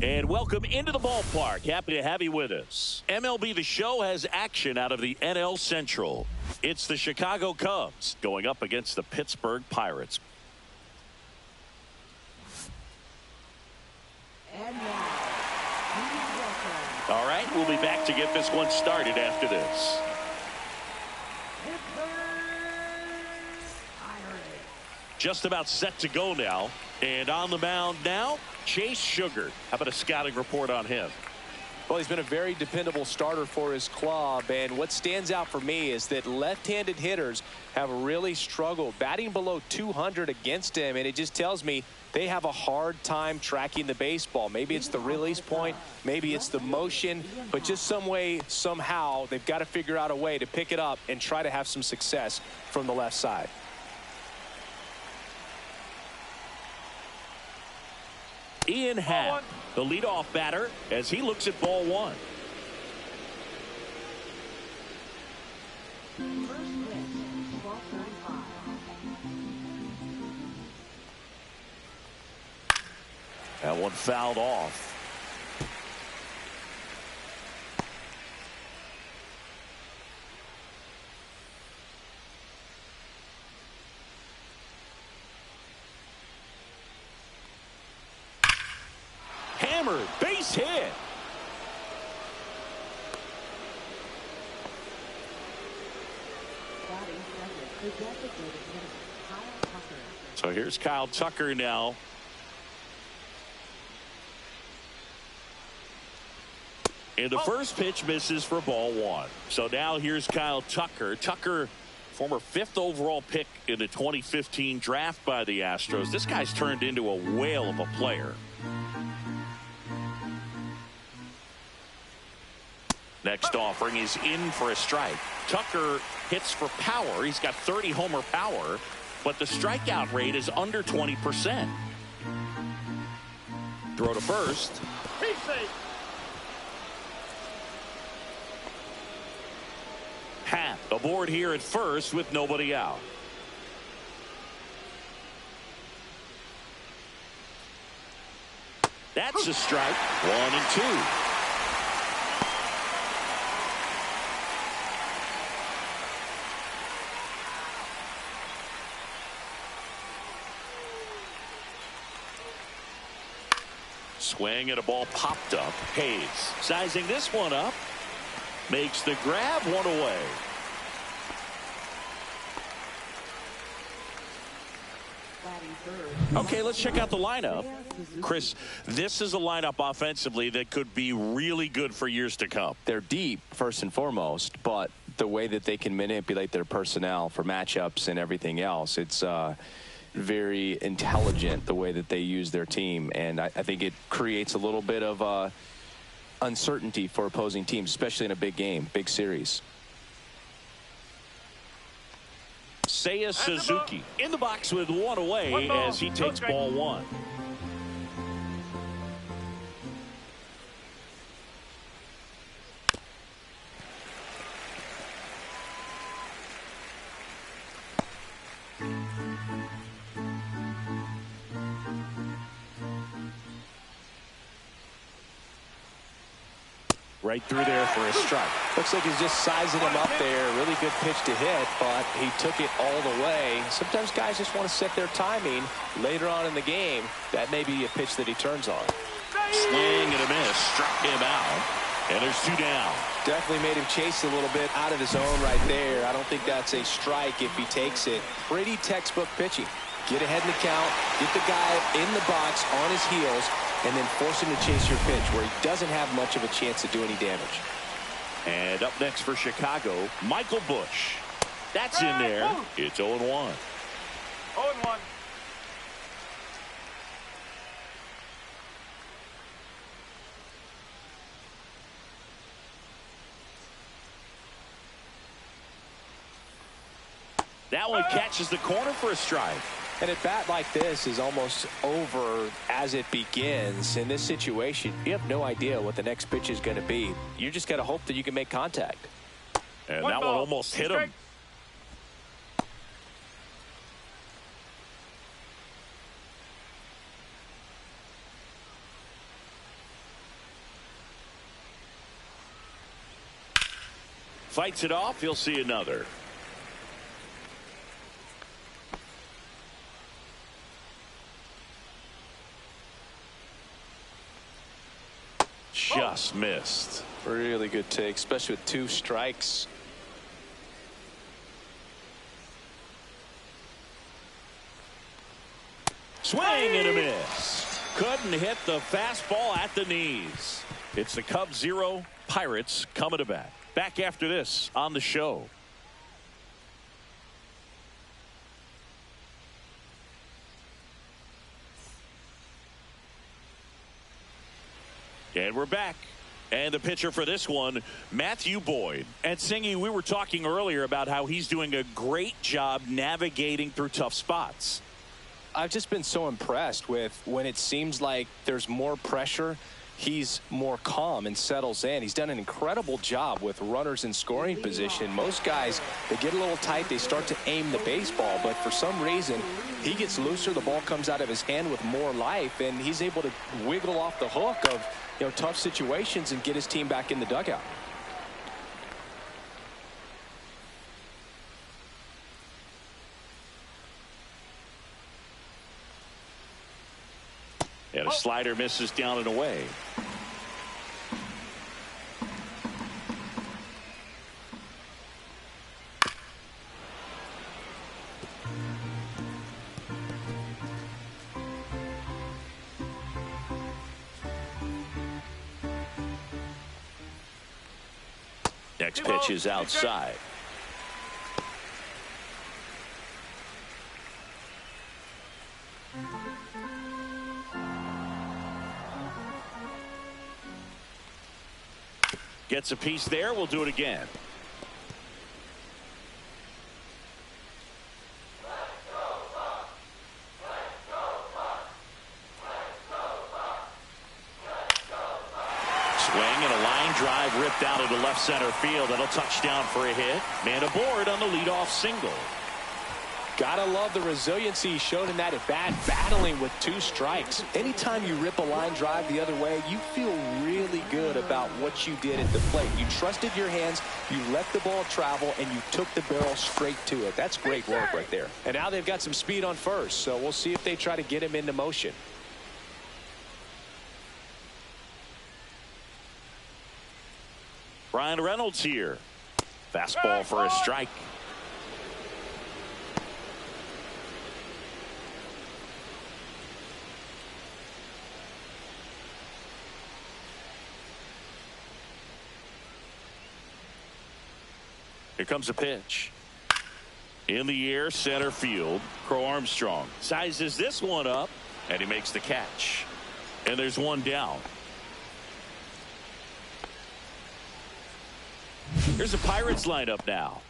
And welcome into the ballpark. Happy to have you with us. MLB The Show has action out of the NL Central. It's the Chicago Cubs going up against the Pittsburgh Pirates. And now, all right, we'll be back to get this one started after this. Just about set to go now. And on the mound now, Chase Sugar. How about a scouting report on him? Well, he's been a very dependable starter for his club, and what stands out for me is that left-handed hitters have really struggled batting below 200 against him, and it just tells me they have a hard time tracking the baseball. Maybe it's the release point, maybe it's the motion, but just some way, somehow, they've got to figure out a way to pick it up and try to have some success from the left side. Ian Happ, the leadoff batter, as he looks at ball one. That one fouled off. Hammered, base hit. So here's Kyle Tucker now. And the first pitch misses for ball one. So now here's Kyle Tucker. Tucker, former 5th overall pick in the 2015 draft by the Astros. This guy's turned into a whale of a player. Next offering is in for a strike. Tucker hits for power. He's got 30 homer power, but the strikeout rate is under 20%. Throw to first. He's safe. Happ aboard here at first with nobody out. That's a strike. 1-2. Swing and a ball popped up. Hayes sizing this one up. Makes the grab, one away. Okay, let's check out the lineup. Chris, this is a lineup offensively that could be really good for years to come. They're deep, first and foremost, but the way that they can manipulate their personnel for matchups and everything else, it's very intelligent the way that they use their team, and I think it creates a little bit of uncertainty for opposing teams, especially in a big game, big series. Seiya Suzuki in the box with one away as he takes ball one. Right through there for a strike. Looks like he's just sizing him up there. Really good pitch to hit, but he took it all the way. Sometimes guys just want to set their timing later on in the game. That may be a pitch that he turns on. Swing and a miss. Struck him out. And there's 2 down. Definitely made him chase a little bit out of his own right there. I don't think that's a strike if he takes it. Pretty textbook pitching. Get ahead in the count. Get the guy in the box on his heels, and then force him to chase your pitch where he doesn't have much of a chance to do any damage. And up next for Chicago, Michael Busch. That's in there. It's 0-1. 0-1. That one catches the corner for a strike. And a bat like this is almost over as it begins. In this situation, you have no idea what the next pitch is going to be. You just got to hope that you can make contact. And that one almost hit him. Fights it off. He'll see another. Just missed. Really good take, especially with 2 strikes. Swing and a miss. Couldn't hit the fastball at the knees. It's the Cubs 0, Pirates coming to bat. Back after this on the show. And we're back. And the pitcher for this one, Matthew Boyd. And Singy, we were talking earlier about how he's doing a great job navigating through tough spots. I've just been so impressed with when it seems like there's more pressure, he's more calm and settles in. He's done an incredible job with runners in scoring position. Most guys, they get a little tight, they start to aim the baseball, but for some reason, he gets looser, the ball comes out of his hand with more life, and he's able to wiggle off the hook of tough situations and get his team back in the dugout. And a slider misses down and away. Next pitch is outside. Gets a piece there. We'll do it again. Swing and a line drive ripped out into left center field. That'll touch down for a hit. Man aboard on the leadoff single. Gotta love the resiliency he showed in that at bat, battling with 2 strikes. Anytime you rip a line drive the other way, you feel really good about what you did at the plate. You trusted your hands, you let the ball travel, and you took the barrel straight to it. That's great work right there. And now they've got some speed on first, so we'll see if they try to get him into motion. Brian Reynolds here. Fastball for a strike. Here comes a pitch. In the air, center field. Crow Armstrong sizes this one up, and he makes the catch. And there's one down. Here's the Pirates lineup now.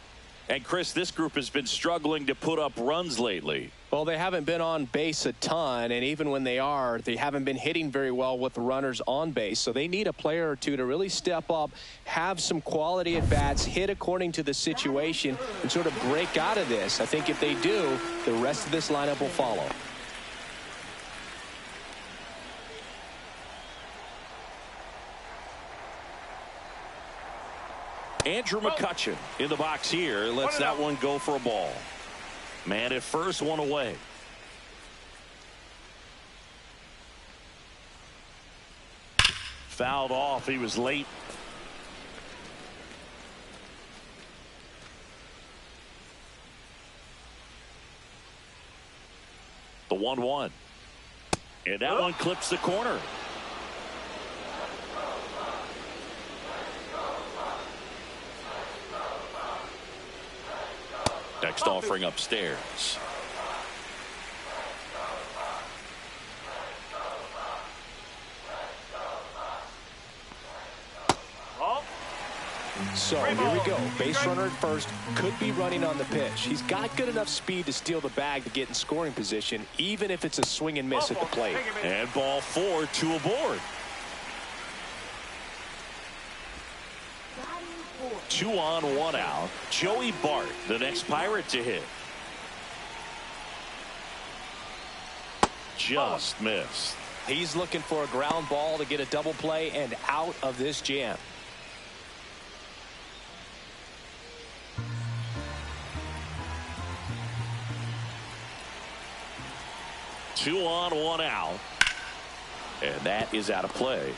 And Chris, this group has been struggling to put up runs lately. Well, they haven't been on base a ton, and even when they are, they haven't been hitting very well with runners on base. So they need a player or two to really step up, have some quality at bats, hit according to the situation, and sort of break out of this. I think if they do, the rest of this lineup will follow. Andrew McCutchen in the box here. Lets that one go for a ball. Man at first, one away. Fouled off. He was late. The 1-1. And that one clips the corner. Next offering upstairs. So here we go. Base runner at first, could be running on the pitch. He's got good enough speed to steal the bag to get in scoring position, even if it's a swing and miss at the plate. And ball 4, 2 aboard. 2 on, 1 out. Joey Bart, the next Pirate to hit. Just missed. He's looking for a ground ball to get a double play and out of this jam. 2 on, 1 out. And that is out of play.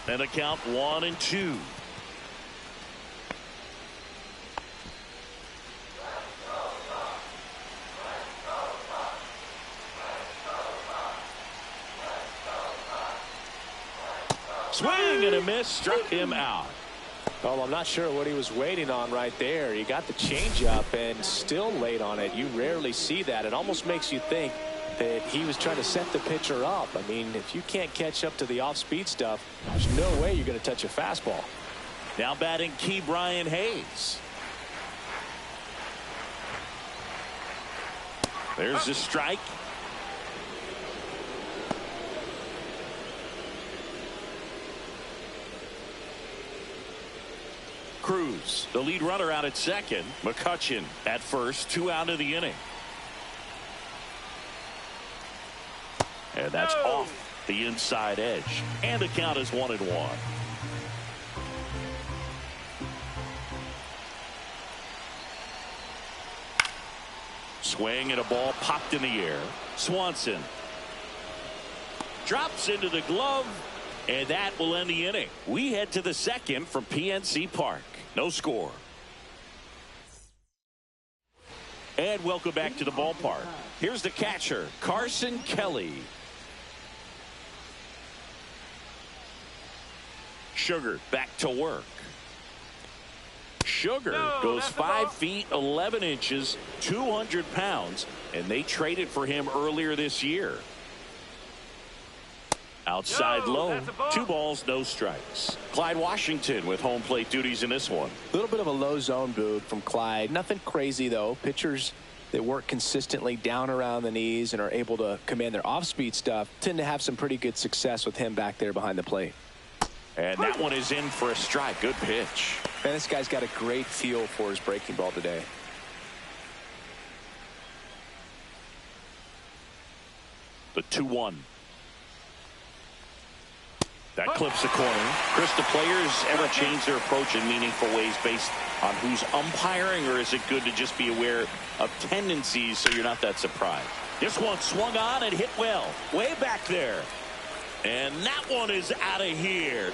And the count 1-2. Swing and a miss, struck him out. Well, I'm not sure what he was waiting on right there. He got the changeup and still late on it. You rarely see that. It almost makes you think that he was trying to set the pitcher up. I mean, if you can't catch up to the off-speed stuff, there's no way you're going to touch a fastball. Now batting Key Brian Hayes. There's the strike. Cruz, the lead runner, out at second. McCutchen at first, 2 out of the inning. And that's off the inside edge. And the count is 1-1. Swing and a ball popped in the air. Swanson drops into the glove. And that will end the inning. We head to the second from PNC Park. No score. And welcome back to the ballpark. Here's the catcher, Carson Kelly. Sugar back to work. Sugar goes 5 feet 11 inches, 200 pounds, and they traded for him earlier this year. Outside low, 2 balls, no strikes. Clyde Washington with home plate duties in this one. A little bit of a low zone boot from Clyde. Nothing crazy, though. Pitchers that work consistently down around the knees and are able to command their off-speed stuff tend to have some pretty good success with him back there behind the plate. And that one is in for a strike. Good pitch. And this guy's got a great feel for his breaking ball today. The 2-1. That clips the corner. Chris, do players ever change their approach in meaningful ways based on who's umpiring, or is it good to just be aware of tendencies so you're not that surprised? This one swung on and hit well. Way back there. And that one is out of here.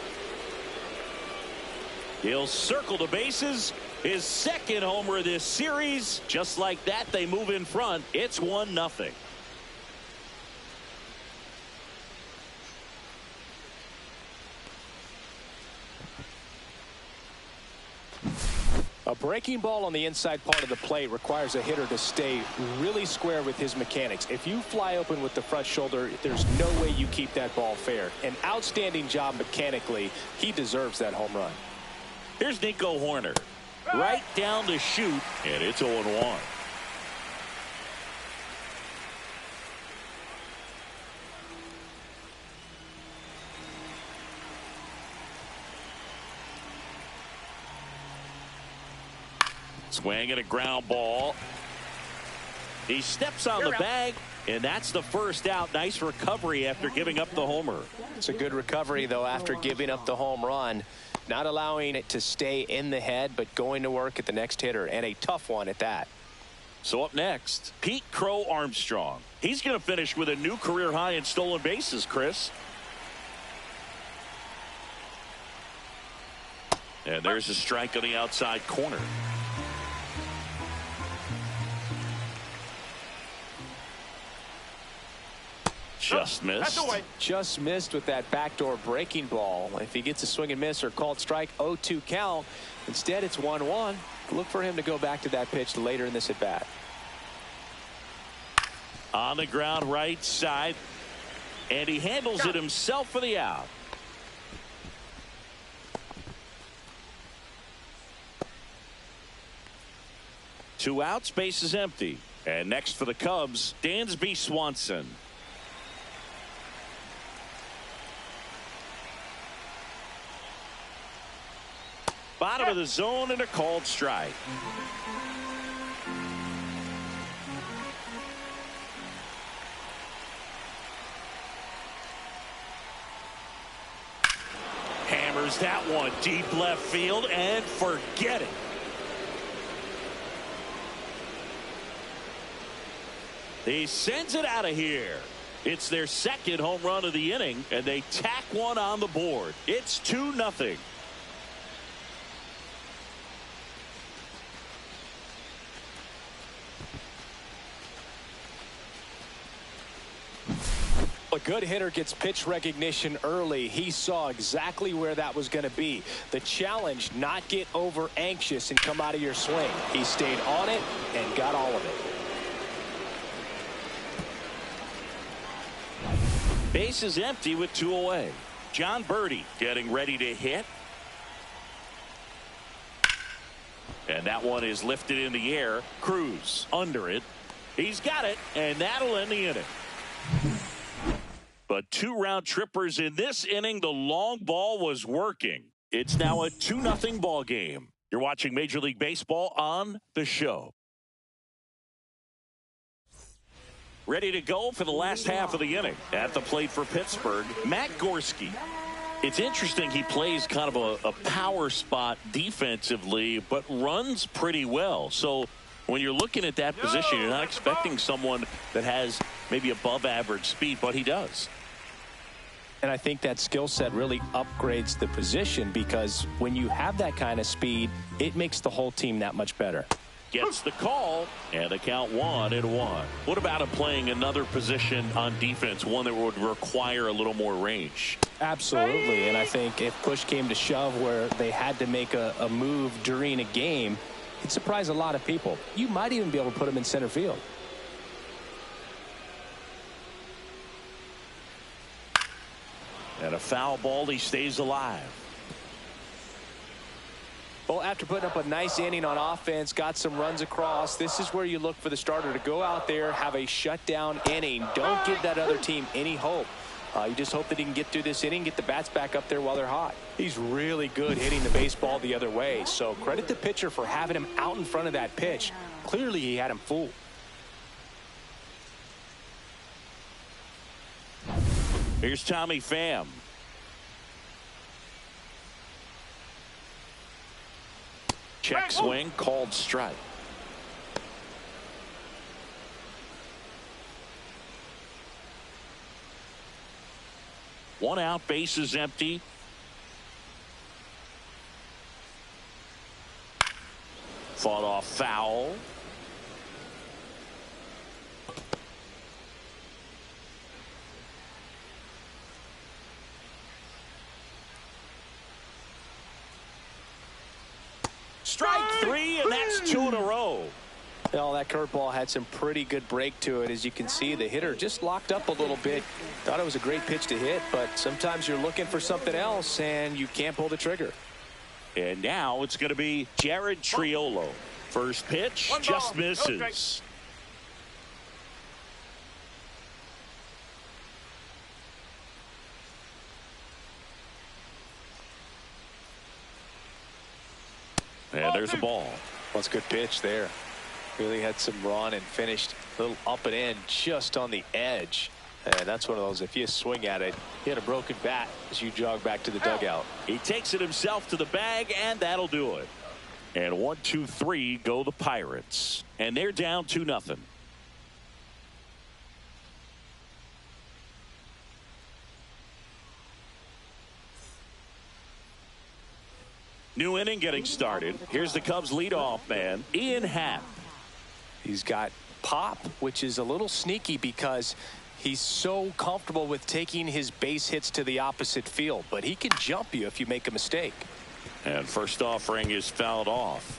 He'll circle the bases. His second homer this series. Just like that, they move in front. It's 1-0. A breaking ball on the inside part of the plate requires a hitter to stay really square with his mechanics. If you fly open with the front shoulder, there's no way you keep that ball fair. An outstanding job mechanically. He deserves that home run. Here's Nico Horner. Right down the chute, and it's 0-1. Swing and a ground ball. He steps on the bag, and that's the first out. Nice recovery after giving up the homer. It's a good recovery, though, after giving up the home run. Not allowing it to stay in the head, but going to work at the next hitter, and a tough one at that. So up next, Pete Crow Armstrong. He's going to finish with a new career high in stolen bases, Chris. And there's a strike on the outside corner. Just missed. Just missed with that backdoor breaking ball. If he gets a swing and miss or called strike, 0-2 count. Instead, it's 1-1. Look for him to go back to that pitch later in this at bat. On the ground right side, and he handles it himself for the out. Two outs, base is empty. And next for the Cubs, Dansby Swanson. Bottom of the zone and a called strike. Fires that one deep left field and forget it. He sends it out of here. It's their second home run of the inning, and they tack one on the board. It's 2-0. A good hitter gets pitch recognition early. He saw exactly where that was going to be. The challenge, not get over anxious and come out of your swing. He stayed on it and got all of it. Base is empty with 2 away. John Birdie getting ready to hit. And that one is lifted in the air. Cruz under it. He's got it, and that'll end the inning. But 2 round trippers in this inning. The long ball was working. It's now a 2-0 ball game. You're watching Major League Baseball on the show. Ready to go for the last half of the inning. At the plate for Pittsburgh, Matt Gorski. It's interesting, he plays kind of a power spot defensively, but runs pretty well. So when you're looking at that position, you're not expecting someone that has maybe above average speed, but he does. And I think that skill set really upgrades the position, because when you have that kind of speed, it makes the whole team that much better. Gets the call, and the count 1-1. What about him playing another position on defense, one that would require a little more range? Absolutely, and I think if push came to shove where they had to make a move during a game, it'd surprise a lot of people. You might even be able to put him in center field. And a foul ball, he stays alive. Well, after putting up a nice inning on offense, got some runs across, this is where you look for the starter to go out there, have a shutdown inning. Don't give that other team any hope. You just hope that he can get through this inning, get the bats back up there while they're hot. He's really good hitting the baseball the other way, so credit the pitcher for having him out in front of that pitch. Clearly, he had him fooled. Here's Tommy Pham. Check swing, called strike. One out, base is empty. Fought off foul. Strike 3, and that's 2 in a row. Well, that curveball had some pretty good break to it. As you can see, the hitter just locked up a little bit. Thought it was a great pitch to hit, but sometimes you're looking for something else, and you can't pull the trigger. And now it's going to be Jared Triolo. First pitch, just misses. And there's a ball. Well, it's a good pitch there. Really had some run and finished a little up and in just on the edge. And that's one of those, if you swing at it, you had a broken bat as you jog back to the dugout. He takes it himself to the bag, and that'll do it. And 1, 2, 3 go the Pirates. And they're down 2-0. New inning getting started. Here's the Cubs leadoff man, Ian Happ. He's got pop, which is a little sneaky because he's so comfortable with taking his base hits to the opposite field, but he can jump you if you make a mistake. And first offering is fouled off.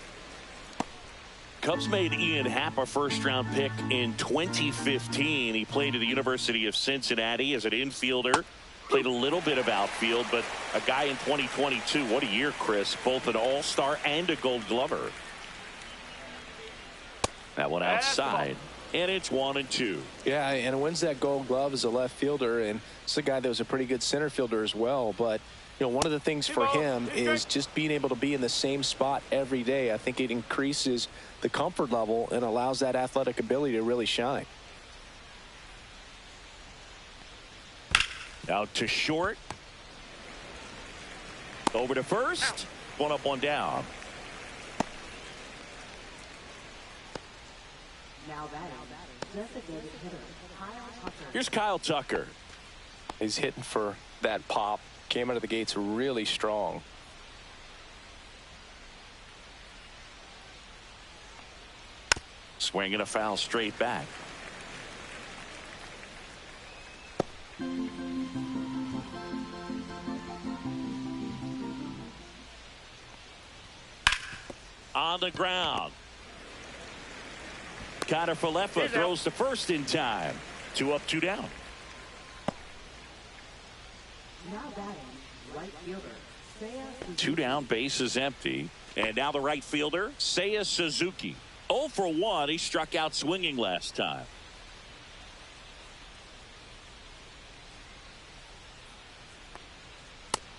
Cubs made Ian Happ a first-round pick in 2015. He played at the University of Cincinnati as an infielder. Played a little bit of outfield, but a guy in 2022. What a year, Chris. Both an all-star and a gold glover. That one outside. And it's 1-2. Yeah, and wins that gold glove as a left fielder. And it's a guy that was a pretty good center fielder as well. But, you know, one of the things for him is just being able to be in the same spot every day. I think it increases the comfort level and allows that athletic ability to really shine. Out to short. Over to first. One up, one down. Now batting, designated hitter, Kyle Tucker. Here's Kyle Tucker. He's hitting for that pop. Came out of the gates really strong. Swinging a foul straight back. On the ground. Connor Falefa throws to first in time. 2 up, 2 down. Now batting, right fielder, Seiya. 2 down, base is empty. And now the right fielder, Seiya Suzuki. 0 for 1. He struck out swinging last time.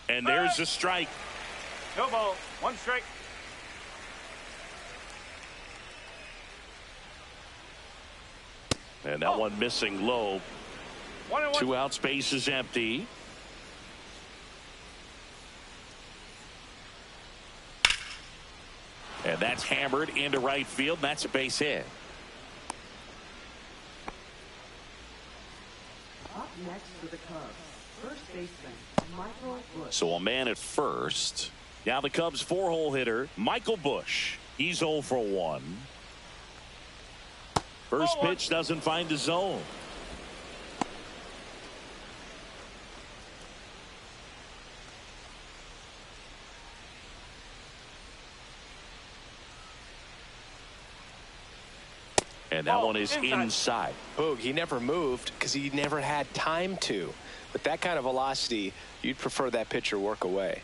And there's a strike. No ball. 1 strike. And that one missing low. 1-1. 2 outs, base is empty. And that's hammered into right field. That's a base hit. Up next for the Cubs, first baseman, Michael Busch. So a man at first. Now the Cubs 4-hole hitter, Michael Busch. He's 0 for 1. First pitch doesn't find the zone. And that one is inside. Boog, he never moved because he never had time to. With that kind of velocity, you'd prefer that pitcher work away.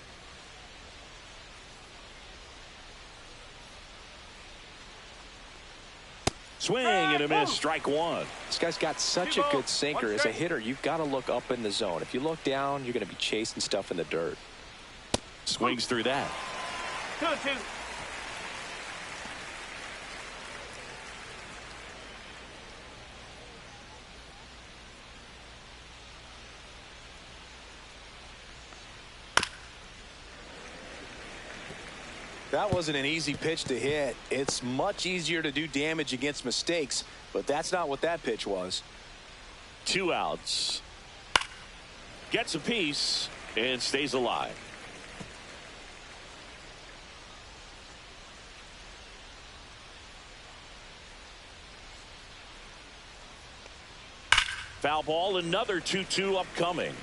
Swing and a miss. Strike 1. This guy's got such a good sinker. As a hitter, you've got to look up in the zone. If you look down, you're going to be chasing stuff in the dirt. Swings through that. 2-2. That wasn't an easy pitch to hit. It's much easier to do damage against mistakes, but that's not what that pitch was. 2 outs. Gets a piece and stays alive. Foul ball, another 2-2 upcoming.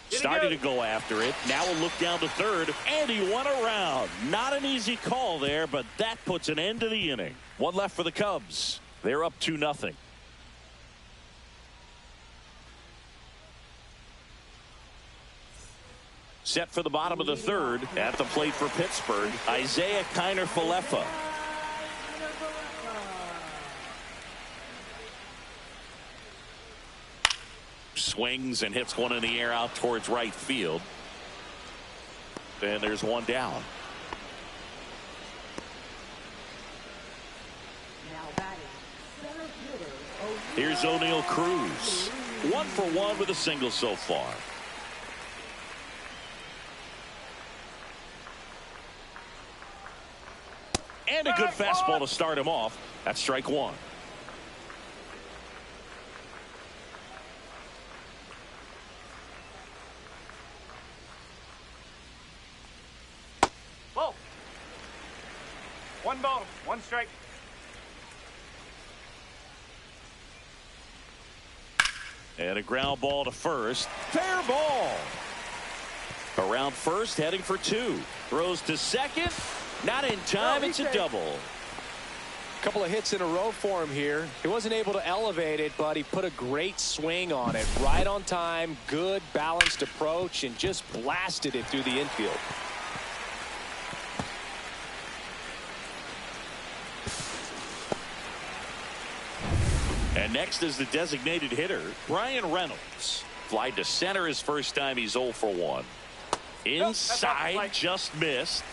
Starting to go after it. Now a look down to third, and he won around. Not an easy call there, but that puts an end to the inning. 1 left for the Cubs. They're up 2-0. Set for the bottom of the third. At the plate for Pittsburgh, Isaiah Kiner Falefa. Swings and hits one in the air out towards right field. And there's 1 down. Now batting, center fielder, Here's O'Neal Cruz. 1 for 1 with a single so far. And a good fastball to start him off. That's strike 1. Ball. 1 ball. 1 strike. And a ground ball to first. Fair ball. Around first, heading for 2. Throws to second. Not in time. It's a double. A couple of hits in a row for him here. He wasn't able to elevate it, but he put a great swing on it. Right on time, good balanced approach, and just blasted it through the infield. And next is the designated hitter, Brian Reynolds. Fly to center his first time. He's 0 for 1. Inside, just missed.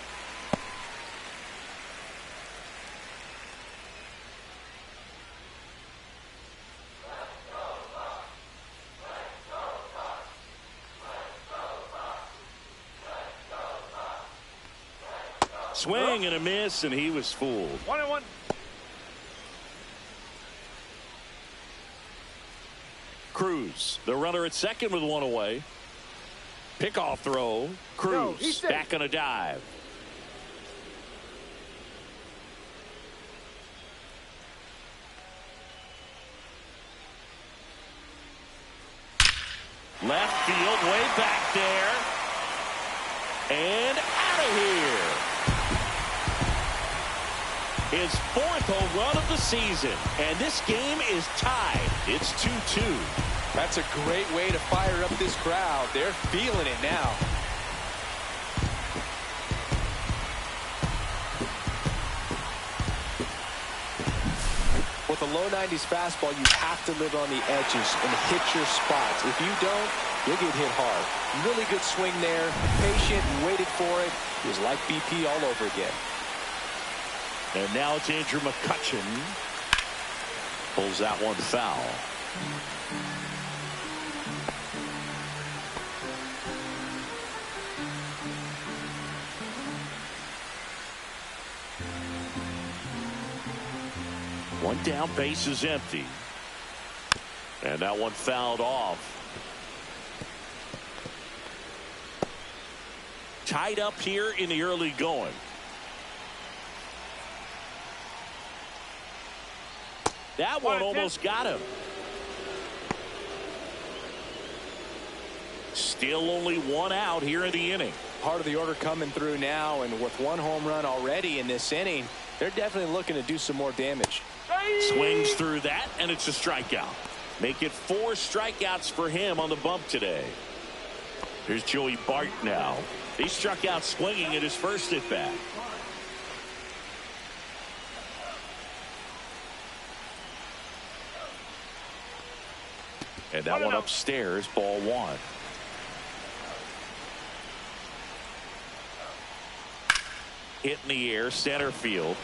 Swing and a miss, and he was fooled. 1-1. Cruz, the runner at second with one away. Pickoff throw. Cruz back on a dive. Left field, way back there. And out of here. His 4th home run of the season. And this game is tied. It's 2-2. That's a great way to fire up this crowd. They're feeling it now. With a low 90s fastball, you have to live on the edges and hit your spots. If you don't, you'll get hit hard. Really good swing there. Patient, waited for it. It was like BP all over again. And now it's Andrew McCutchen. Pulls that one foul. One down, base is empty. And that one fouled off. Tied up here in the early going. That one almost got him. Still only one out here in the inning. Part of the order coming through now, and with one home run already in this inning, they're definitely looking to do some more damage. Swings through that, and it's a strikeout. Make it 4 strikeouts for him on the bump today. Here's Joey Bart now. He struck out swinging at his first at bat. And that one upstairs, ball 1. Hit in the air, center field.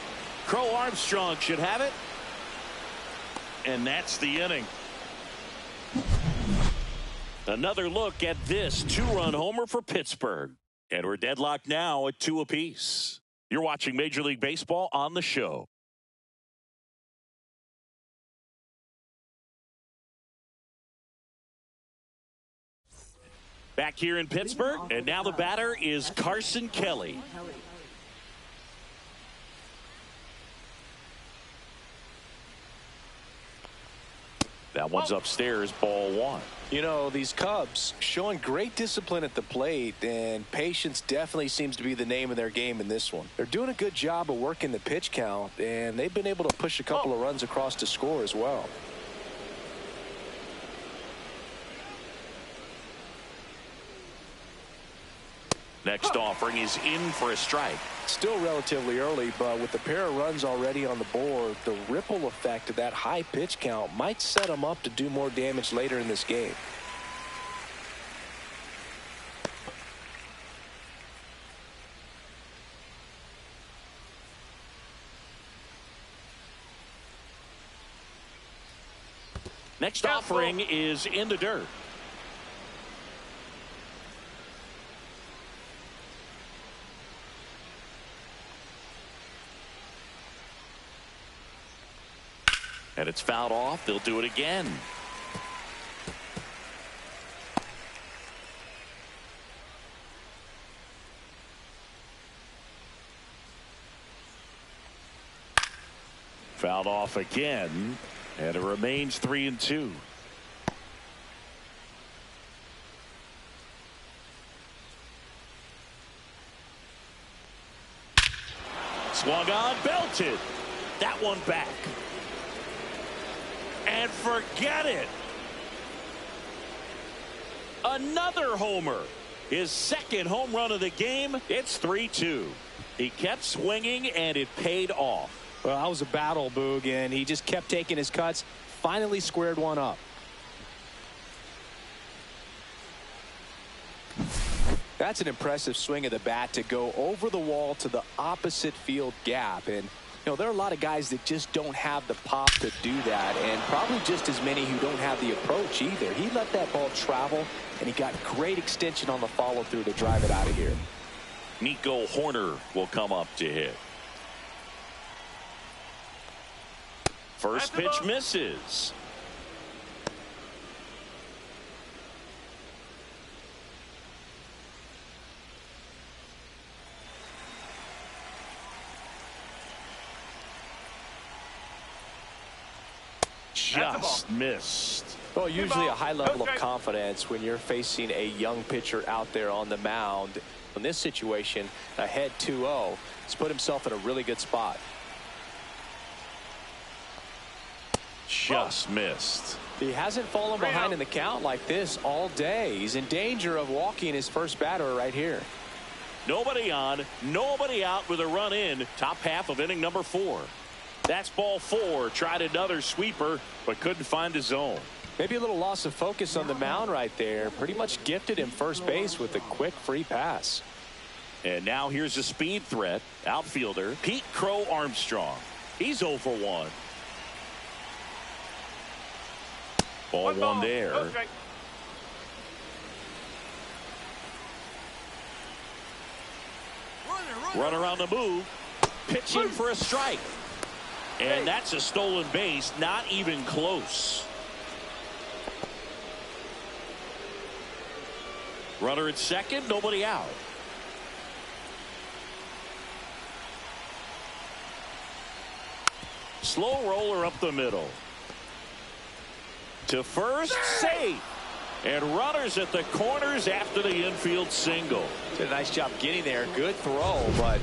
Crow Armstrong should have it. And that's the inning. Another look at this 2-run homer for Pittsburgh. And we're deadlocked now at 2 apiece. You're watching Major League Baseball on the show. Back here in Pittsburgh, and now the batter is Carson Kelly. That one's upstairs, ball 1. You know, these Cubs showing great discipline at the plate, and patience definitely seems to be the name of their game in this one. They're doing a good job of working the pitch count, and they've been able to push a couple of runs across to score as well. Next offering is in for a strike. Still relatively early, but with the pair of runs already on the board, the ripple effect of that high pitch count might set them up to do more damage later in this game. Next offering is in the dirt. And it's fouled off. They'll do it again. Fouled off again. And it remains 3-2. Swung on, belted. That one back. And forget it. Another homer. His second home run of the game. It's 3-2. He kept swinging, and it paid off. Well, that was a battle, Boog, and he just kept taking his cuts. Finally squared one up. That's an impressive swing of the bat to go over the wall to the opposite field gap. And you know, there are a lot of guys that just don't have the pop to do that, and probably just as many who don't have the approach either. He let that ball travel, and he got great extension on the follow-through to drive it out of here. Nico Horner will come up to hit. First pitch misses. Just missed. Well, usually a high level of confidence when you're facing a young pitcher out there on the mound. In this situation, ahead 2-0, he's put himself in a really good spot. Just missed. He hasn't fallen behind in the count like this all day. He's in danger of walking his first batter right here. Nobody on, nobody out with a run in. Top half of inning number 4. That's ball 4. Tried another sweeper, but couldn't find his zone. Maybe a little loss of focus on the mound right there. Pretty much gifted him first base with a quick free pass. And now here's a speed threat. Outfielder Pete Crow Armstrong. He's 0 for 1. Ball one there. Runner on the move. Pitching for a strike. And that's a stolen base. Not even close. Runner at second. Nobody out. Slow roller up the middle. To first, safe. And runners at the corners after the infield single. Did a nice job getting there. Good throw, but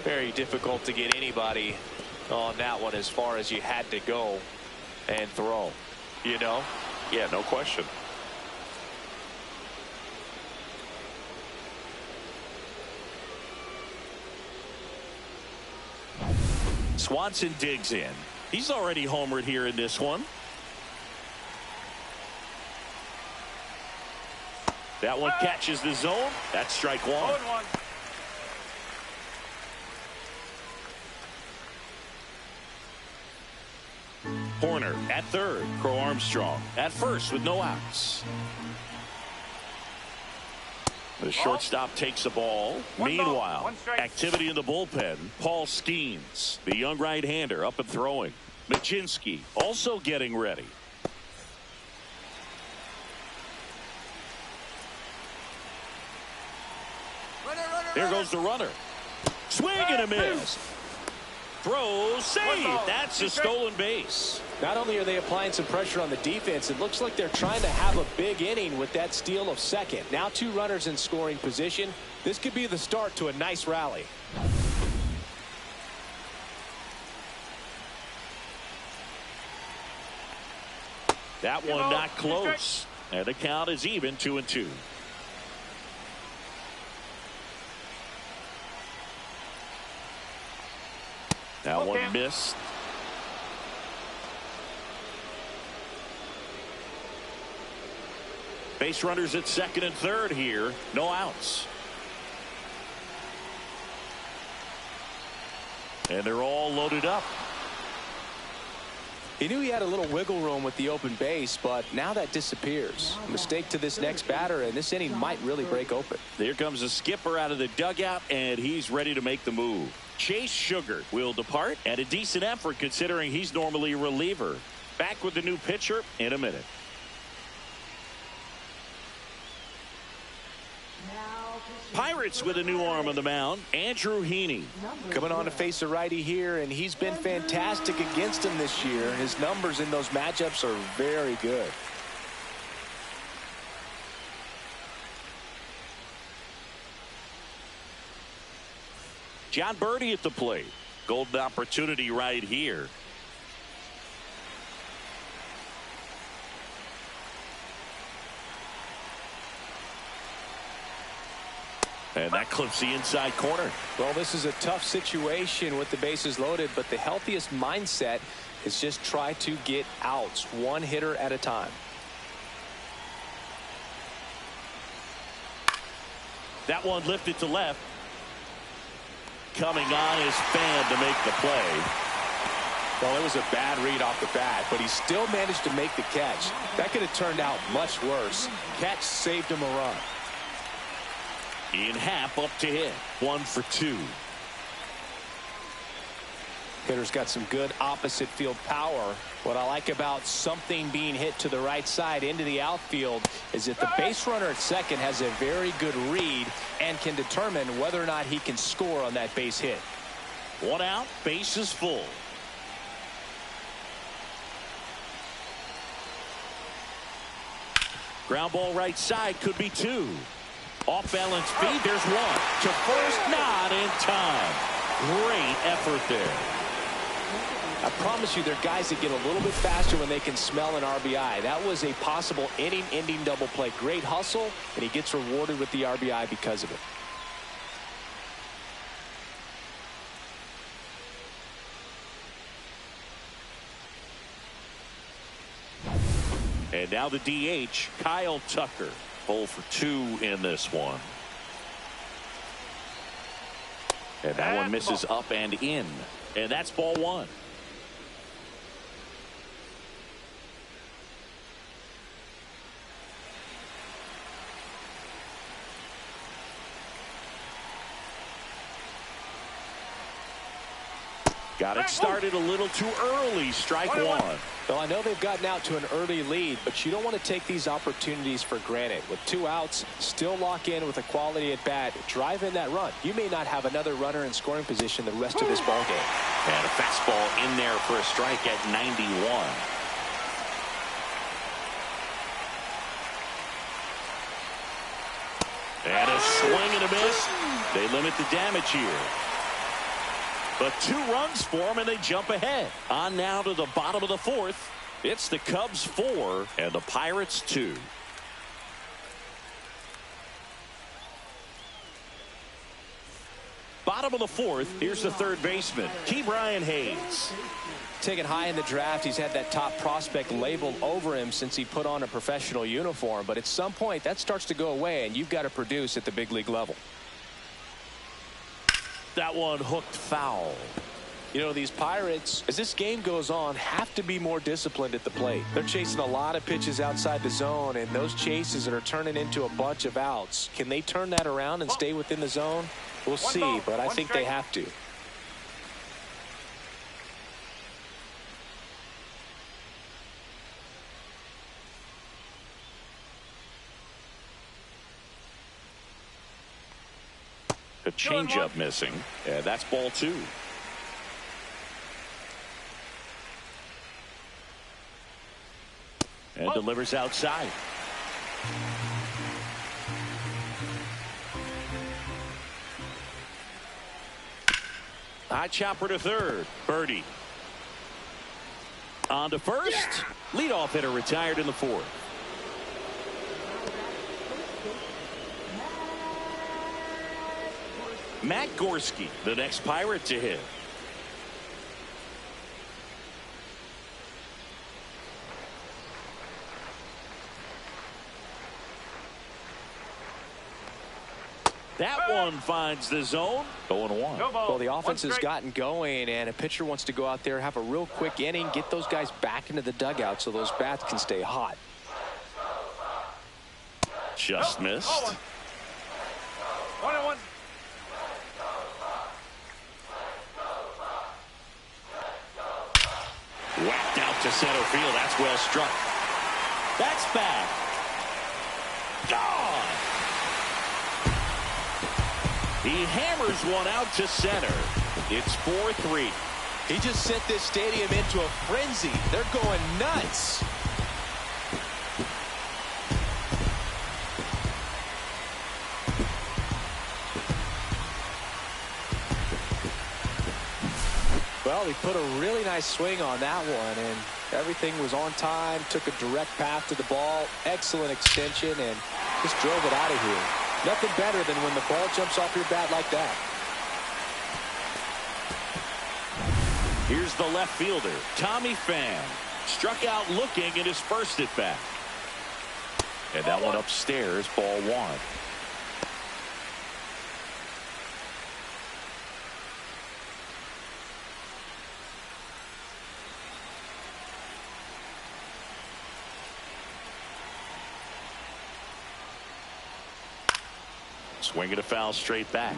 very difficult to get anybody on that one as far as you had to go and throw. You know? Yeah, no question. Swanson digs in. He's already homered here in this one. That one catches the zone. That's strike 1. Horner at third. Crow Armstrong at first with no outs. The shortstop takes a ball. Meanwhile, activity in the bullpen. Paul Skeens, the young right-hander, up and throwing. Majinski also getting ready. There goes the runner. Swing and a miss. Throw, save. That's a stolen base. Not only are they applying some pressure on the defense, it looks like they're trying to have a big inning with that steal of second. Now 2 runners in scoring position. This could be the start to a nice rally. That one not close. And the count is even 2-2. That one missed. Base runners at second and third here. No outs. And they're all loaded up. He knew he had a little wiggle room with the open base, but now that disappears. A mistake to this next batter, and this inning might really break open. Here comes the skipper out of the dugout, and he's ready to make the move. Chase Sugar will depart, and a decent effort considering he's normally a reliever. Back with the new pitcher in a minute. Pirates with a new arm on the mound. Andrew Heaney. Coming on to face a righty here, and he's been fantastic against him this year. His numbers in those matchups are very good. John Birdie at the plate. Golden opportunity right here. And that clips the inside corner. Well, this is a tough situation with the bases loaded, but the healthiest mindset is just try to get outs, one hitter at a time. That one lifted to left. Coming on is Fan to make the play. Well, it was a bad read off the bat, but he still managed to make the catch. That could have turned out much worse. Catch saved him a run. In half up to hit. 1 for 2. Hitter's got some good opposite field power. What I like about something being hit to the right side into the outfield is that the base runner at second has a very good read and can determine whether or not he can score on that base hit. 1 out, base is full. Ground ball right side, could be 2. Off balance feed, there's 1. To first, not in time. Great effort there. I promise you, there are guys that get a little bit faster when they can smell an RBI. That was a possible inning-ending double play. Great hustle, and he gets rewarded with the RBI because of it. And now the DH, Kyle Tucker. 0 for 2 in this one. And that one misses up and in. And that's ball 1. Got it started a little too early. Strike 1. Well, I know they've gotten out to an early lead, but you don't want to take these opportunities for granted. With 2 outs, still lock in with a quality at bat. Drive in that run. You may not have another runner in scoring position the rest of this ball game. And a fastball in there for a strike at 91. And a swing and a miss. They limit the damage here. But 2 runs for them, and they jump ahead. On now to the bottom of the 4th. It's the Cubs 4 and the Pirates 2. Bottom of the 4th, here's the third baseman, Ke'Bryan Hayes. Taken high in the draft, he's had that top prospect labeled over him since he put on a professional uniform. But at some point, that starts to go away, and you've got to produce at the big league level. That one hooked foul. You know, these Pirates, as this game goes on, have to be more disciplined at the plate. They're chasing a lot of pitches outside the zone, and those chases that are turning into a bunch of outs, can they turn that around and stay within the zone? We'll see, but I think they have to. A changeup missing. Yeah, that's ball 2. And delivers outside. High chopper to third. Birdie. On to first. Leadoff hitter retired in the 4th. Matt Gorski, the next Pirate to hit. That one finds the zone. 0-1. Well, the offense has gotten going, and a pitcher wants to go out there, have a real quick inning, get those guys back into the dugout so those bats can stay hot. Just missed. 1-1. Whacked out to center field. That's well struck. That's back. Gone. He hammers one out to center. It's 4-3. He just sent this stadium into a frenzy. They're going nuts. Well, he put a really nice swing on that one, and everything was on time, took a direct path to the ball, excellent extension, and just drove it out of here. Nothing better than when the ball jumps off your bat like that. Here's the left fielder, Tommy Pham. Struck out looking at his first at bat. And that one upstairs, ball 1. Swinging a foul straight back.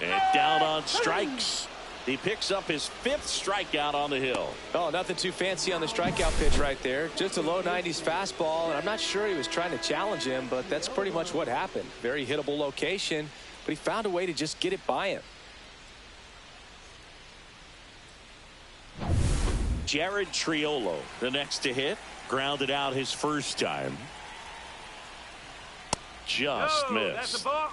And down on strikes. He picks up his 5th strikeout on the hill. Oh, nothing too fancy on the strikeout pitch right there. Just a low 90s fastball, and I'm not sure he was trying to challenge him, but that's pretty much what happened. Very hittable location, but he found a way to just get it by him. Jared Triolo, the next to hit, grounded out his first time. Just missed. That's a ball.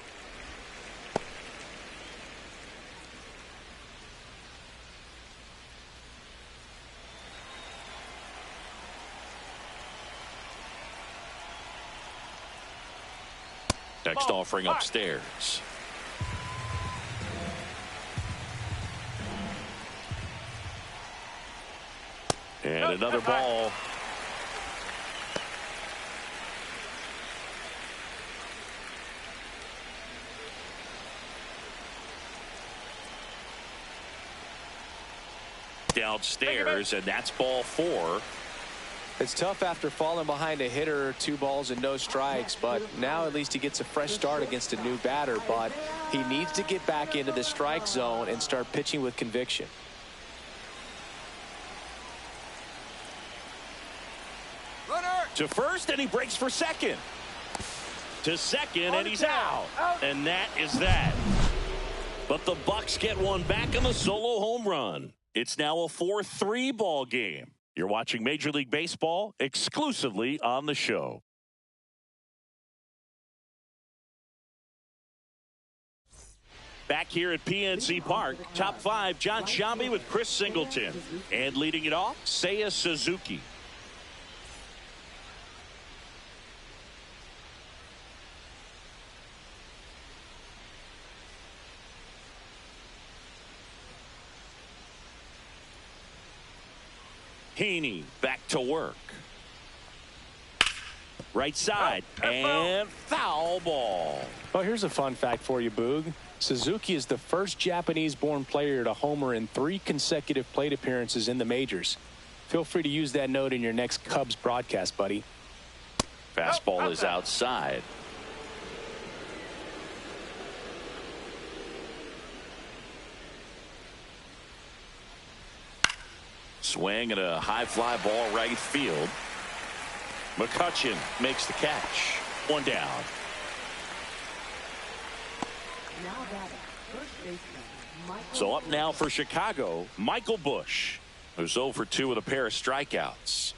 Next offering upstairs. And another ball. Downstairs, and that's ball 4. It's tough after falling behind a hitter, 2 balls and no strikes, but now at least he gets a fresh start against a new batter. But he needs to get back into the strike zone and start pitching with conviction. Runner. To first, and he breaks for second. To second, and he's out. And that is that. But the Bucks get one back on the solo home run. It's now a 4-3 ball game. You're watching Major League Baseball exclusively on the show. Back here at PNC Park, top 5, John Sciambi with Chris Singleton. And leading it off, Seiya Suzuki. Heaney back to work. Right side, and foul ball. Well, here's a fun fact for you, Boog. Suzuki is the first Japanese-born player to homer in 3 consecutive plate appearances in the majors. Feel free to use that note in your next Cubs broadcast, buddy. Fastball is outside. Swing and a high fly ball right field. McCutchen makes the catch. 1 down. Now batting, first baseman, Michael. So up now for Chicago, Michael Busch, who's 0 for 2 with a pair of strikeouts.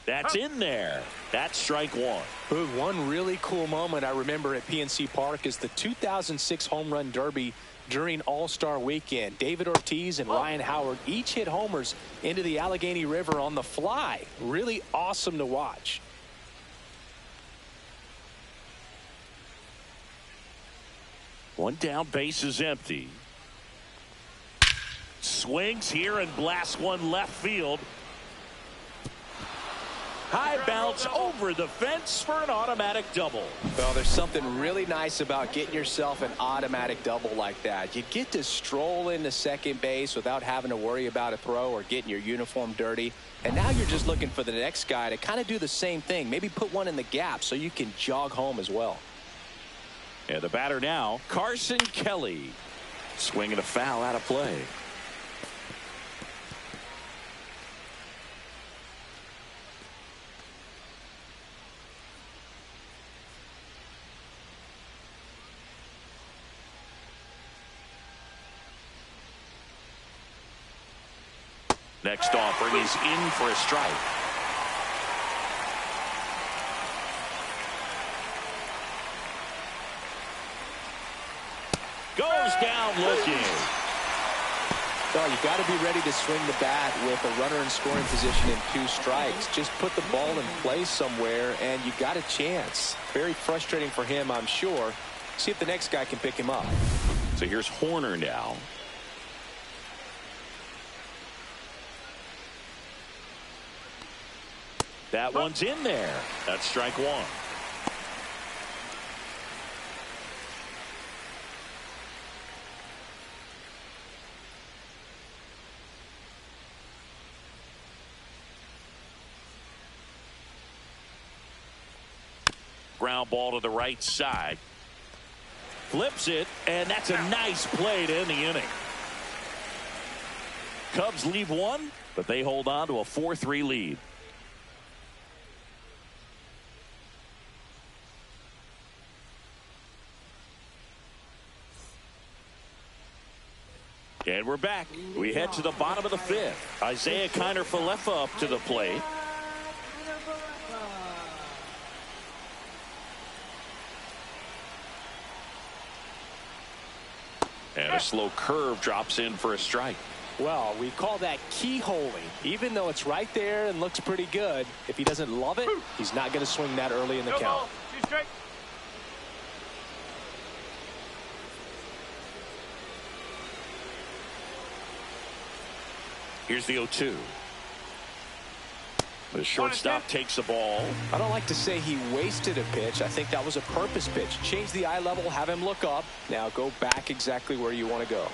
That's in there. That's strike 1. Boog, one really cool moment I remember at PNC Park is the 2006 Home Run Derby during All-Star Weekend. David Ortiz and Ryan Howard each hit homers into the Allegheny River on the fly. Really awesome to watch. One down, base is empty. Swings here and blasts one left field. High bounce over the fence for an automatic double. Well, there's something really nice about getting yourself an automatic double like that. You get to stroll into second base without having to worry about a throw or getting your uniform dirty. And now you're just looking for the next guy to kind of do the same thing. Maybe put one in the gap so you can jog home as well. And the batter now, Carson Kelly. Swinging a foul out of play. Next offering is in for a strike. Goes down looking. Well, you got to be ready to swing the bat with a runner in scoring position and 2 strikes. Just put the ball in play somewhere, and you got a chance. Very frustrating for him, I'm sure. See if the next guy can pick him up. So here's Horner now. That one's in there. That's strike 1. Ground ball to the right side. Flips it, and that's a nice play to end the inning. Cubs leave 1, but they hold on to a 4-3 lead. And we're back. We head to the bottom of the 5th. Isaiah Kiner-Falefa up to the plate. And a slow curve drops in for a strike. Well, we call that keyholing. Even though it's right there and looks pretty good, if he doesn't love it, he's not going to swing that early in the count. 2 strikes. Here's the 0-2. The shortstop takes the ball. I don't like to say he wasted a pitch. I think that was a purpose pitch. Change the eye level, have him look up. Now go back exactly where you want to go.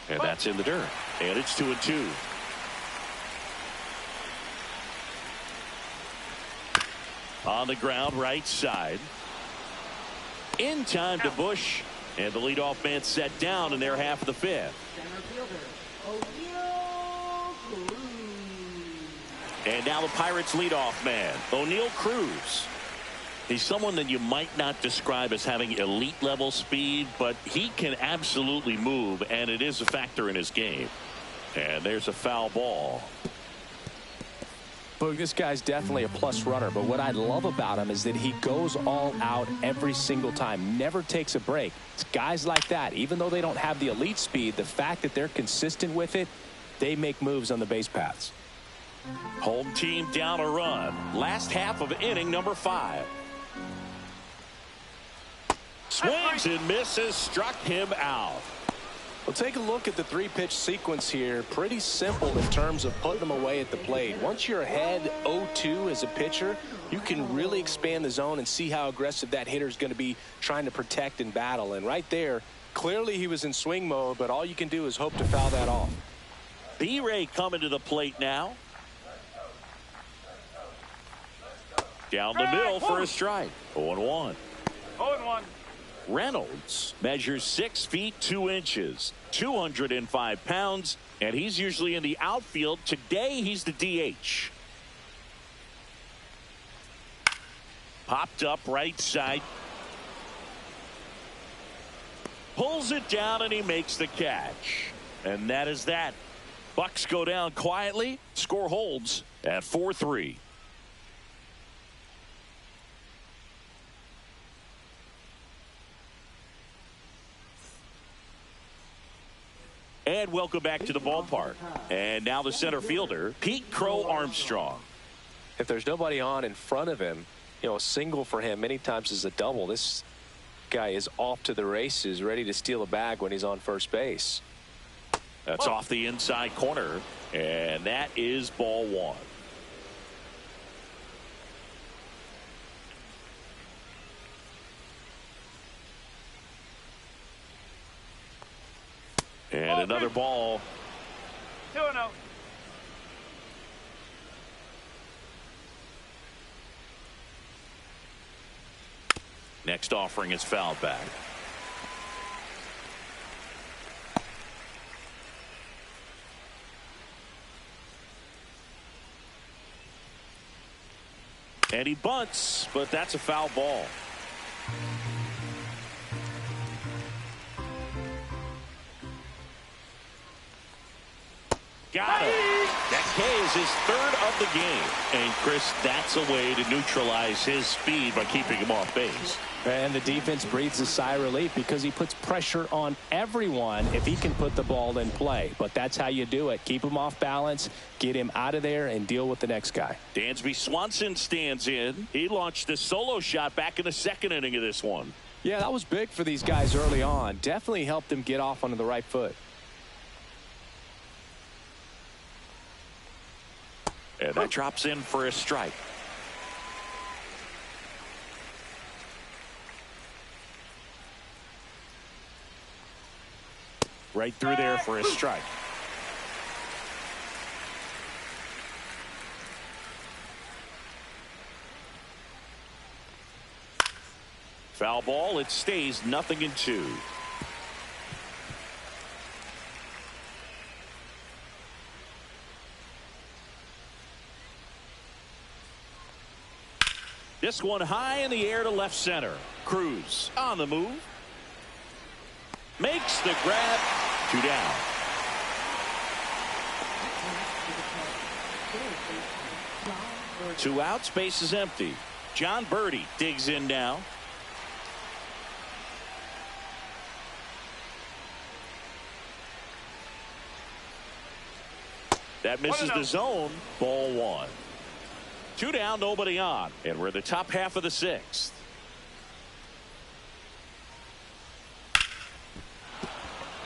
And that's in the dirt. And it's 2-2. On the ground, right side. In time to Bush. And the leadoff man set down in their half of the 5th. Center fielder, O'Neal Cruz. And now the Pirates leadoff man, O'Neal Cruz. He's someone that you might not describe as having elite level speed, but he can absolutely move, and it is a factor in his game. And there's a foul ball. Look, this guy's definitely a plus runner, but what I love about him is that he goes all out every single time, never takes a break. It's guys like that, even though they don't have the elite speed, the fact that they're consistent with it, they make moves on the base paths. Home team down a run. Last half of inning number 5. Swings and misses, struck him out. Well, take a look at the 3-pitch sequence here. Pretty simple in terms of putting them away at the plate. Once you're ahead 0-2 as a pitcher, you can really expand the zone and see how aggressive that hitter is going to be trying to protect and battle. And right there, clearly he was in swing mode, but all you can do is hope to foul that off. B-Ray coming to the plate now. Down the middle for a strike. 0-1. 0-1. Reynolds measures 6 feet 2 inches, 205 pounds, and he's usually in the outfield. Today he's the DH. Popped up right side. Pulls it down and he makes the catch. And that is that. Bucks go down quietly. Score holds at 4-3. And welcome back to the ballpark. And now the center fielder, Pete Crow Armstrong. If there's nobody on in front of him, you know, a single for him many times is a double. This guy is off to the races, ready to steal a bag when he's on first base. That's off the inside corner, and that is ball 1. And another ball. 2-0. Next offering is fouled back. And he bunts, but that's a foul ball. Got him. That K is his third of the game. And, Chris, that's a way to neutralize his speed by keeping him off base. And the defense breathes a sigh of relief because he puts pressure on everyone if he can put the ball in play. But that's how you do it. Keep him off balance, get him out of there, and deal with the next guy. Dansby Swanson stands in. He launched the solo shot back in the second inning of this one. Yeah, that was big for these guys early on. Definitely helped them get off onto the right foot. And that drops in for a strike. Right through there for a strike. Foul ball. It stays 0-2. This one high in the air to left center. Cruz on the move. Makes the grab. 2 down. Two outs. Base is empty. John Birdie digs in now. That misses the zone. Ball 1. 2 down, nobody on. And we're in the top half of the 6th.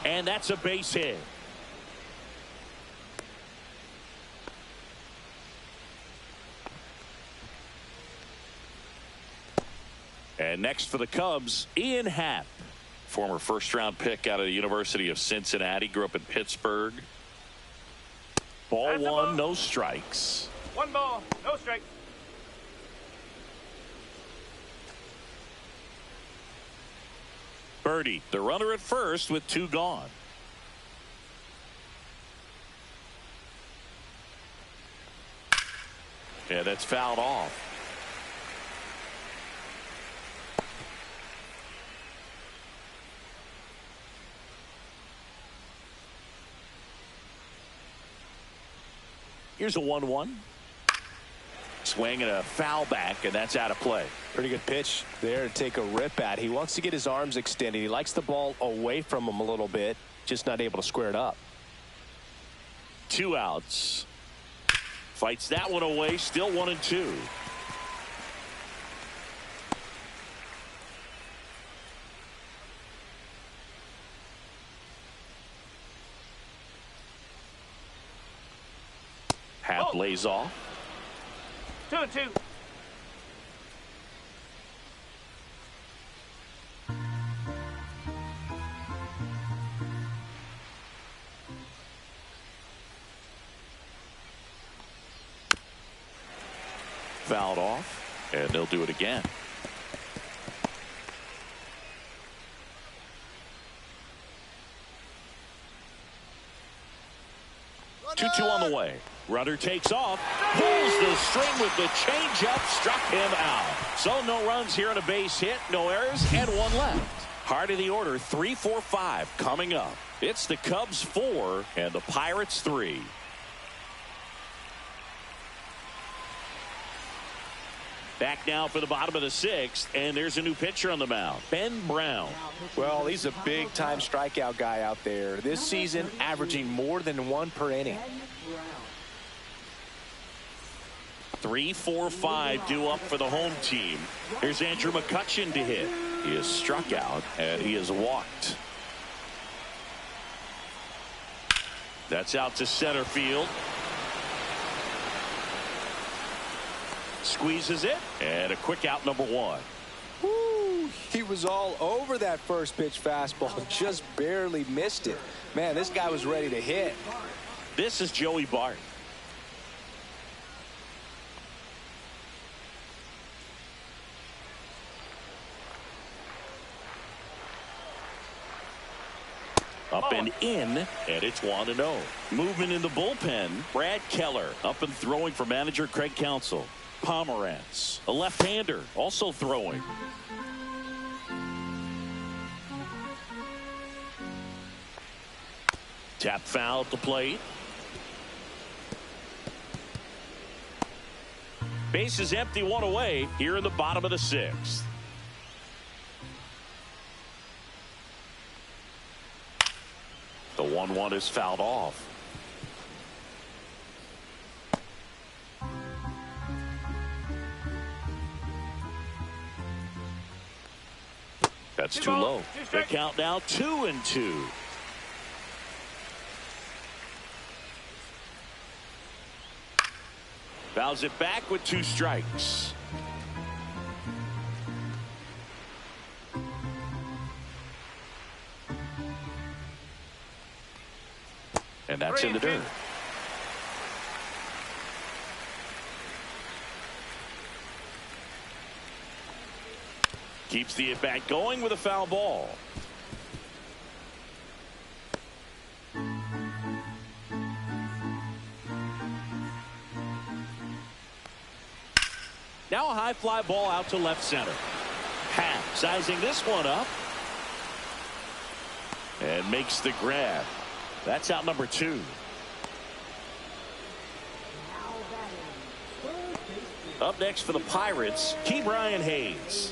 And that's a base hit. And next for the Cubs, Ian Happ, former first-round pick out of the University of Cincinnati, grew up in Pittsburgh. Ball 1, no strikes. 1 ball, no strike. Birdie, the runner at first with 2 gone. And that's fouled off. Here's a 1-1. Swing and a foul back, and that's out of play. Pretty good pitch there to take a rip at. He wants to get his arms extended. He likes the ball away from him a little bit, just not able to square it up. 2 outs. Fights that one away, still 1-2. Happ lays off. 2-2. Fouled off, and they'll do it again. 2-2 on the way. Runner takes off, pulls the string with the changeup, struck him out. So no runs here on a base hit, no errors, and 1 left. Heart of the order, 3, 4, 5 coming up. It's the Cubs 4 and the Pirates 3. Back now for the bottom of the 6th, and there's a new pitcher on the mound, Ben Brown. Well, he's a big-time strikeout guy out there. This season, averaging more than 1 per inning. 3, 4, 5 due up for the home team. Here's Andrew McCutchen to hit. He is struck out, and he is walked. That's out to center field. Squeezes it, and a quick out, number 1. Woo, he was all over that first pitch fastball, just barely missed it. Man, this guy was ready to hit. This is Joey Bart. Up and in, and it's 1-0. Movement in the bullpen. Brad Keller up and throwing for manager Craig Counsell. Pomerantz, a left-hander, also throwing. Tap foul at the plate. Base is empty, one away here in the bottom of the sixth. The 1-1 is fouled off. That's too low. The count now 2-2. Fouls it back with 2 strikes. And that's in the dirt. Keeps the at-bat going with a foul ball. Now a high fly ball out to left center. Happ sizing this one up. And makes the grab. That's out number 2. Up next for the Pirates, Ke'Bryan Hayes.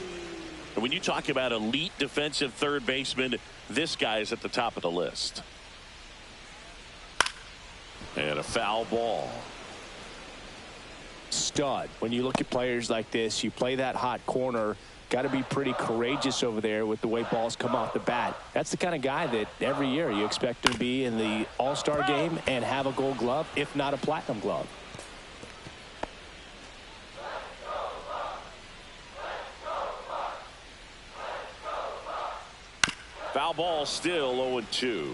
And when you talk about elite defensive third baseman, this guy is at the top of the list. And a foul ball. Stud. When you look at players like this, you play that hot corner, got to be pretty courageous over there with the way balls come off the bat. That's the kind of guy that every year you expect to be in the All-Star game and have a Gold Glove, if not a Platinum Glove. Foul ball, still 0-2.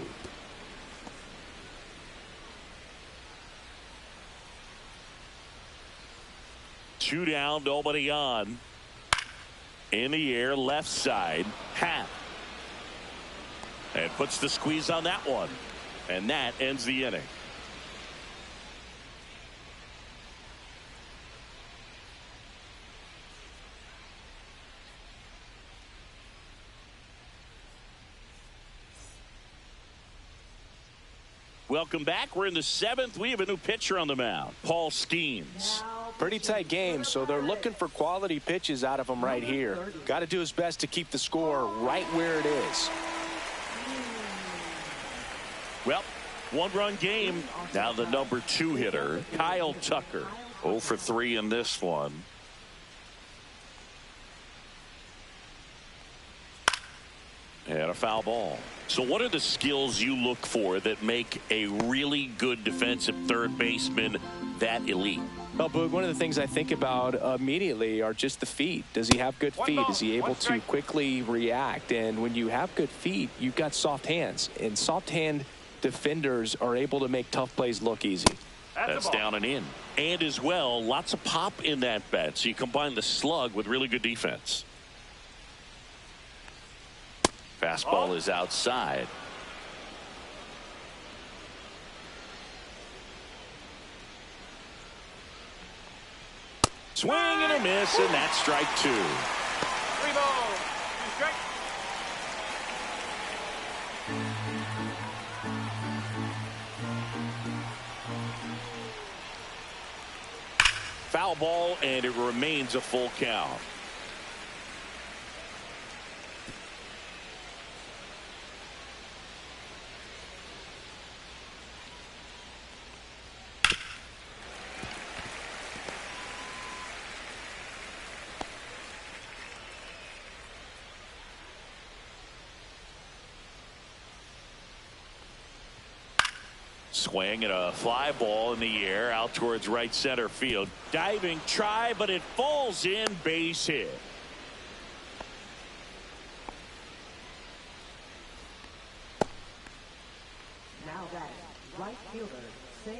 Two down, nobody on. In the air, left side, Happ. And puts the squeeze on that one. And that ends the inning. Welcome back. We're in the 7th. We have a new pitcher on the mound, Paul Skeens. Pretty tight game, so they're looking for quality pitches out of him right here. Got to do his best to keep the score right where it is. Well, 1-run game. Now the number 2 hitter, Kyle Tucker. 0 for 3 in this one. And a foul ball. So what are the skills you look for that make a really good defensive third baseman that elite? Well, Boog, one of the things I think about immediately are just the feet. Does he have good feet? Is he able to quickly react? And when you have good feet, you've got soft hands. And soft hand defenders are able to make tough plays look easy. That's down and in. And as well, lots of pop in that bat. So you combine the slug with really good defense. Fastball is outside. Swing and a miss, and that's strike 2. 3 balls, 2 strikes. Foul ball, and it remains a full count. Swing and a fly ball in the air out towards right center field. Diving try, but it falls in, base hit. Now that right fielder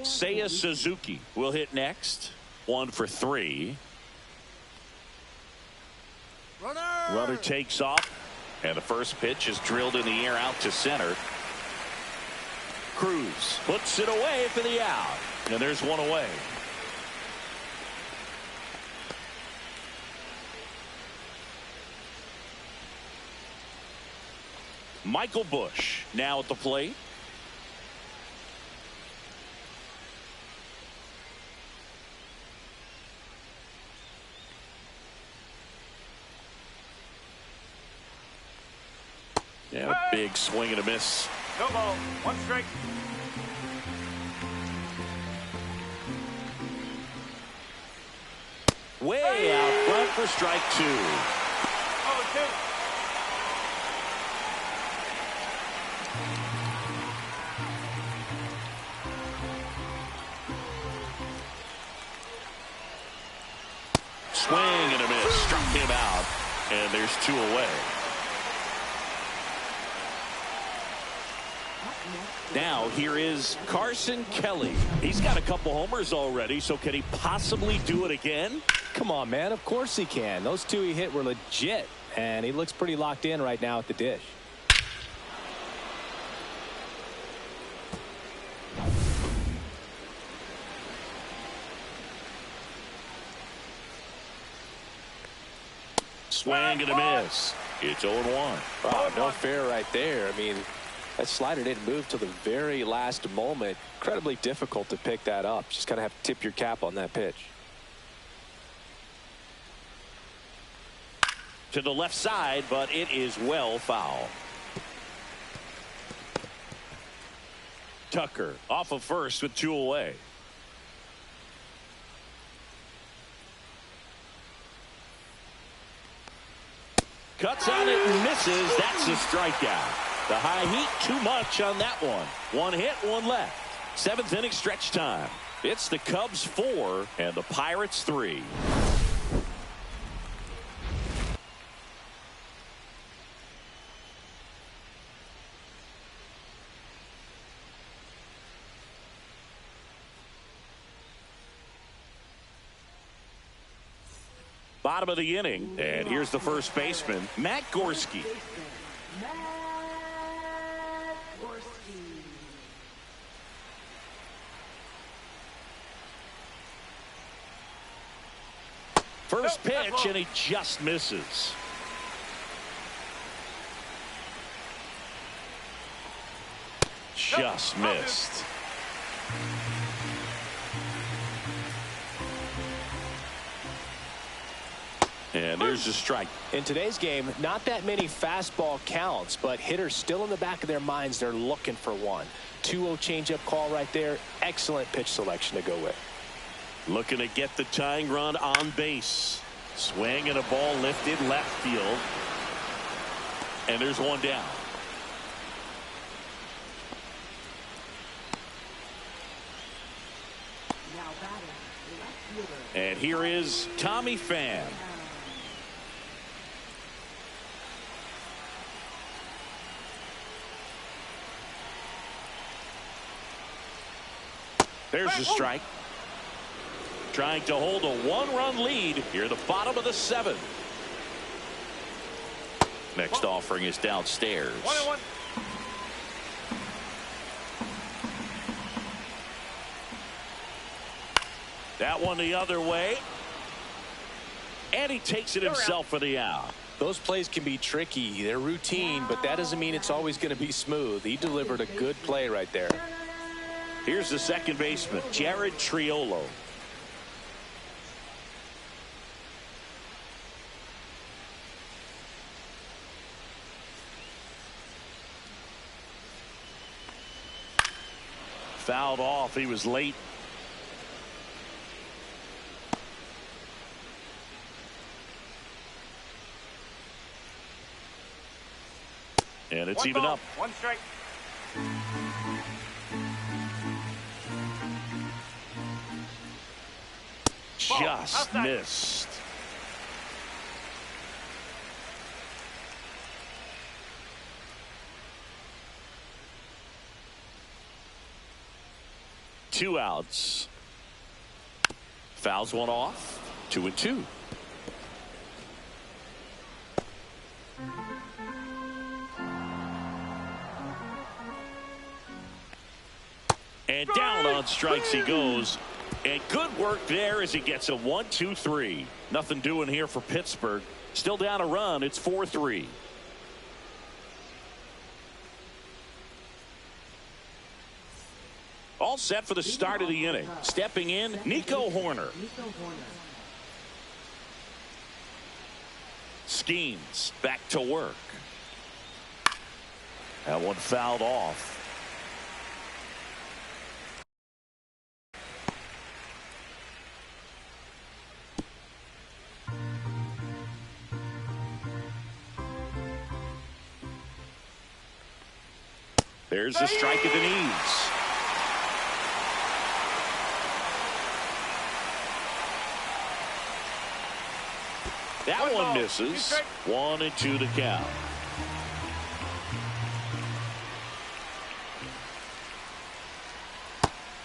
Seiya Suzuki will hit next. 1 for 3. Runner takes off, and the first pitch is drilled in the air out to center. Cruz puts it away for the out, and there's one away. Michael Busch now at the plate. Big swing and a miss. No ball. One strike. Way out front for strike 2. Oh, 2. Swing and a miss. Struck him out. And there's 2 away. Now here is Carson Kelly. He's got a couple homers already, so can he possibly do it again? Come on, man. Of course he can. Those 2 he hit were legit, and he looks pretty locked in right now at the dish. Swing and a miss. It's 0-1. Wow, no fair right there. I mean, that slider didn't move till the very last moment. Incredibly difficult to pick that up. Just kind of have to tip your cap on that pitch. To the left side, but it is well foul. Tucker off of first with 2 away. Cuts on it and misses. That's a strikeout. The high heat, too much on that one. 1 hit, 1 left. 7th inning stretch time. It's the Cubs 4 and the Pirates 3. Bottom of the inning, and here's the first baseman, Matt Gorski. First pitch, and he just misses. Just missed. And there's a strike. In today's game, not that many fastball counts, but hitters still in the back of their minds, they're looking for one. 2-0 changeup call right there. Excellent pitch selection to go with. Looking to get the tying run on base. Swing and a ball lifted left field. And there's 1 down. And here is Tommy Pham. There's the strike. Trying to hold a 1-run lead here at the bottom of the 7th. Next offering is downstairs. 1-1. That one the other way. And he takes it himself for the out. Those plays can be tricky. They're routine, but that doesn't mean it's always going to be smooth. He delivered a good play right there. Here's the second baseman, Jared Triolo. Fouled off. He was late. And it's even up. 1 strike. Just missed. Two outs. Fouls one off. 2-2. And down on strikes he goes. And good work there as he gets a 1-2-3. Nothing doing here for Pittsburgh. Still down a run. It's 4-3. All set for the start of the inning. Stepping in, Nico Horner. Schemes back to work. That one fouled off. There's a strike at the knees. That one misses. 1-2 to count.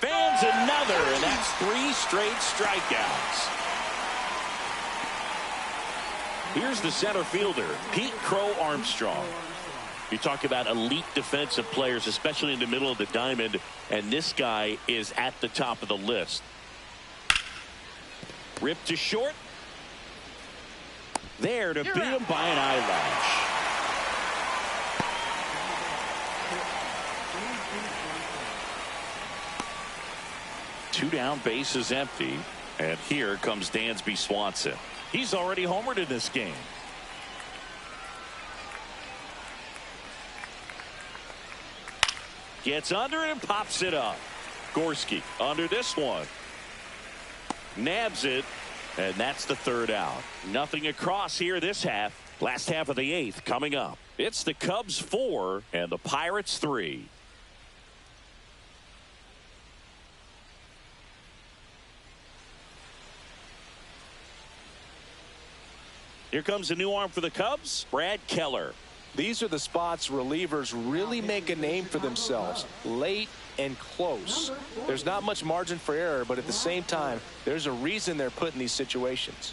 Fans another, and that's 3 straight strikeouts. Here's the center fielder, Pete Crow Armstrong. You talk about elite defensive players, especially in the middle of the diamond, and this guy is at the top of the list. Ripped to short. There to beat him by an eyelash. Two down, base is empty, and here comes Dansby Swanson. He's already homered in this game. Gets under it and pops it up. Gorski under this one. Nabs it, and that's the 3rd out. Nothing across here this half. Last half of the 8th coming up. It's the Cubs 4 and the Pirates 3. Here comes a new arm for the Cubs, Brad Keller. These are the spots relievers really make a name for themselves. Late and close. There's not much margin for error, but at the same time, there's a reason they're put in these situations.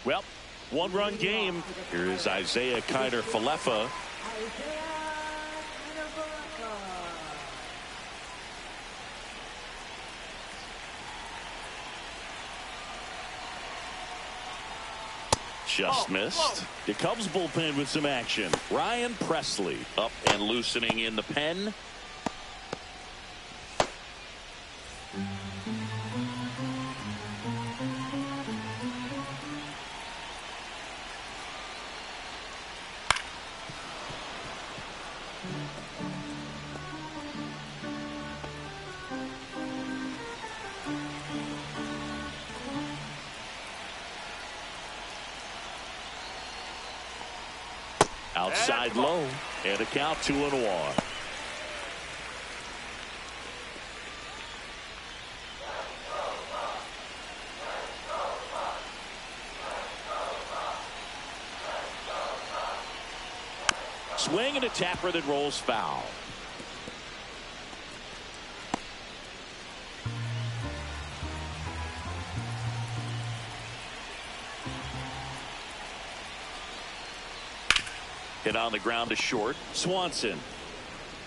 Well, 1-run game. Here is Isaiah Kiner-Falefa. Just missed. The Cubs bullpen with some action. Ryan Presley up and loosening in the pen. Outside low, and a count 2-1. Swing and a tapper that rolls foul. Hit on the ground to short. Swanson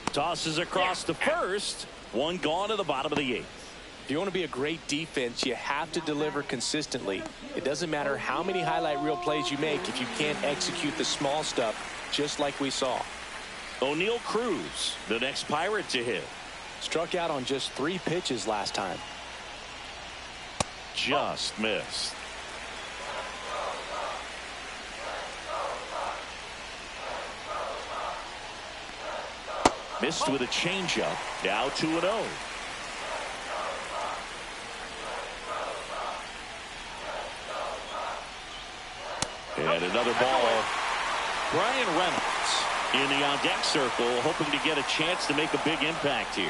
tosses across to first. One gone to the bottom of the 8th. If you want to be a great defense, you have to deliver consistently. It doesn't matter how many highlight reel plays you make if you can't execute the small stuff, just like we saw. O'Neal Cruz, the next Pirate to hit. Struck out on just 3 pitches last time. Just missed. Missed with a changeup. Now 2-0. And another ball. Brian Reynolds in the on-deck circle, hoping to get a chance to make a big impact here.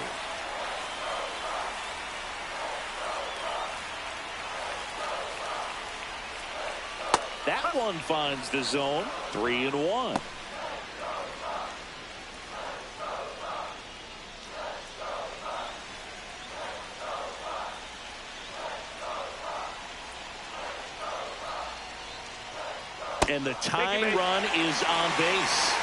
That one finds the zone. 3-1. And the tying run is on base.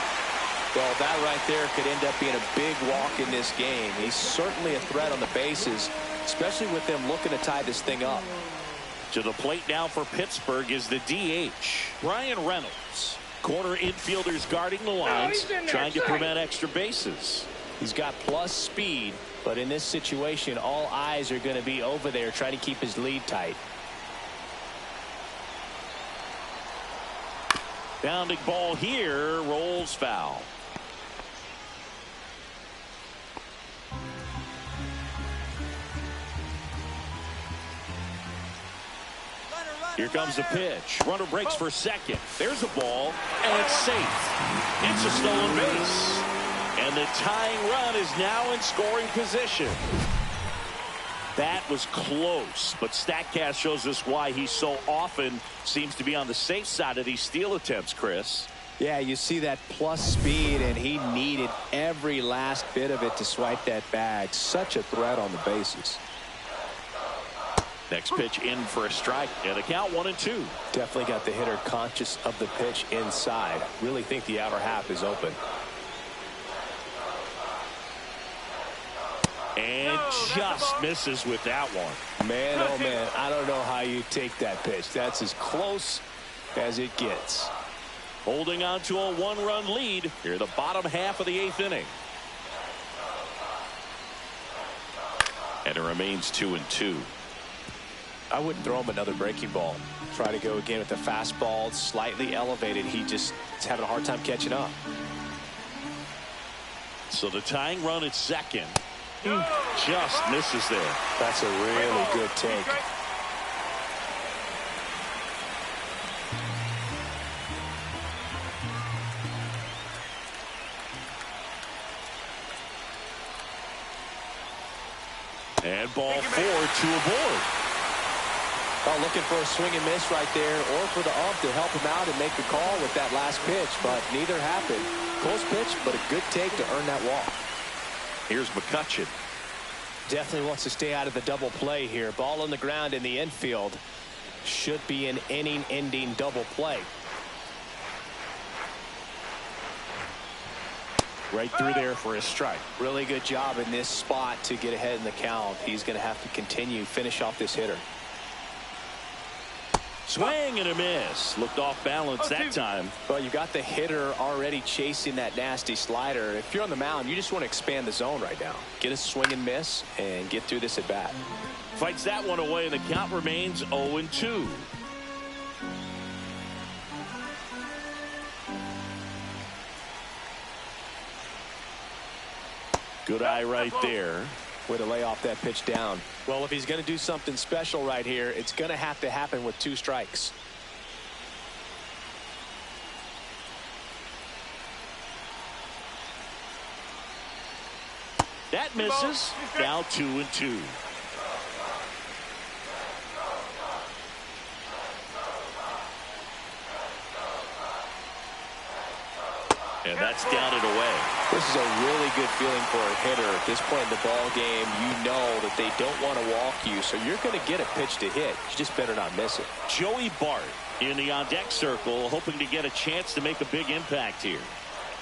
Well, that right there could end up being a big walk in this game. He's certainly a threat on the bases, especially with them looking to tie this thing up. To the plate now for Pittsburgh is the DH, Brian Reynolds. Corner infielders guarding the lines, trying to prevent extra bases. He's got plus speed, but in this situation, all eyes are going to be over there trying to keep his lead tight. Bounding ball here, rolls foul. Here comes the pitch. Runner breaks for second. There's a ball, and it's safe. It's a stolen base. And the tying run is now in scoring position. That was close, but StatCast shows us why he so often seems to be on the safe side of these steal attempts, Chris. Yeah, you see that plus speed, and he needed every last bit of it to swipe that bag. Such a threat on the bases. Next pitch in for a strike, and a count 1-2. Definitely got the hitter conscious of the pitch inside. Really think the outer half is open. And just misses with that one. Man, oh man, I don't know how you take that pitch. That's as close as it gets. Holding on to a one-run lead here, the bottom half of the 8th inning. And it remains 2-2. I wouldn't throw him another breaking ball. Try to go again with the fastball, slightly elevated. He just is having a hard time catching up. So the tying run at second. Just misses there. That's a really good take. And ball 4, 2 aboard. Well, looking for a swing and miss right there, or for the ump to help him out and make the call with that last pitch, but neither happened. Close pitch, but a good take to earn that walk. Here's McCutcheon. Definitely wants to stay out of the double play here. Ball on the ground in the infield. Should be an inning-ending double play. Right through there for a strike. Really good job in this spot to get ahead in the count. He's going to have to finish off this hitter. Swing and a miss. Looked off balance that time. Well, you got the hitter already chasing that nasty slider. If you're on the mound, you just want to expand the zone right now. Get a swing and miss and get through this at bat. Fights that one away, and the count remains 0-2. Good eye right there. Way to lay off that pitch down. Well, if he's going to do something special right here, it's going to have to happen with 2 strikes. That misses. Now 2-2. And that's down and away. This is a really good feeling for a hitter. At this point in the ball game, you know that they don't want to walk you, so you're going to get a pitch to hit. You just better not miss it. Joey Bart in the on-deck circle, hoping to get a chance to make a big impact here.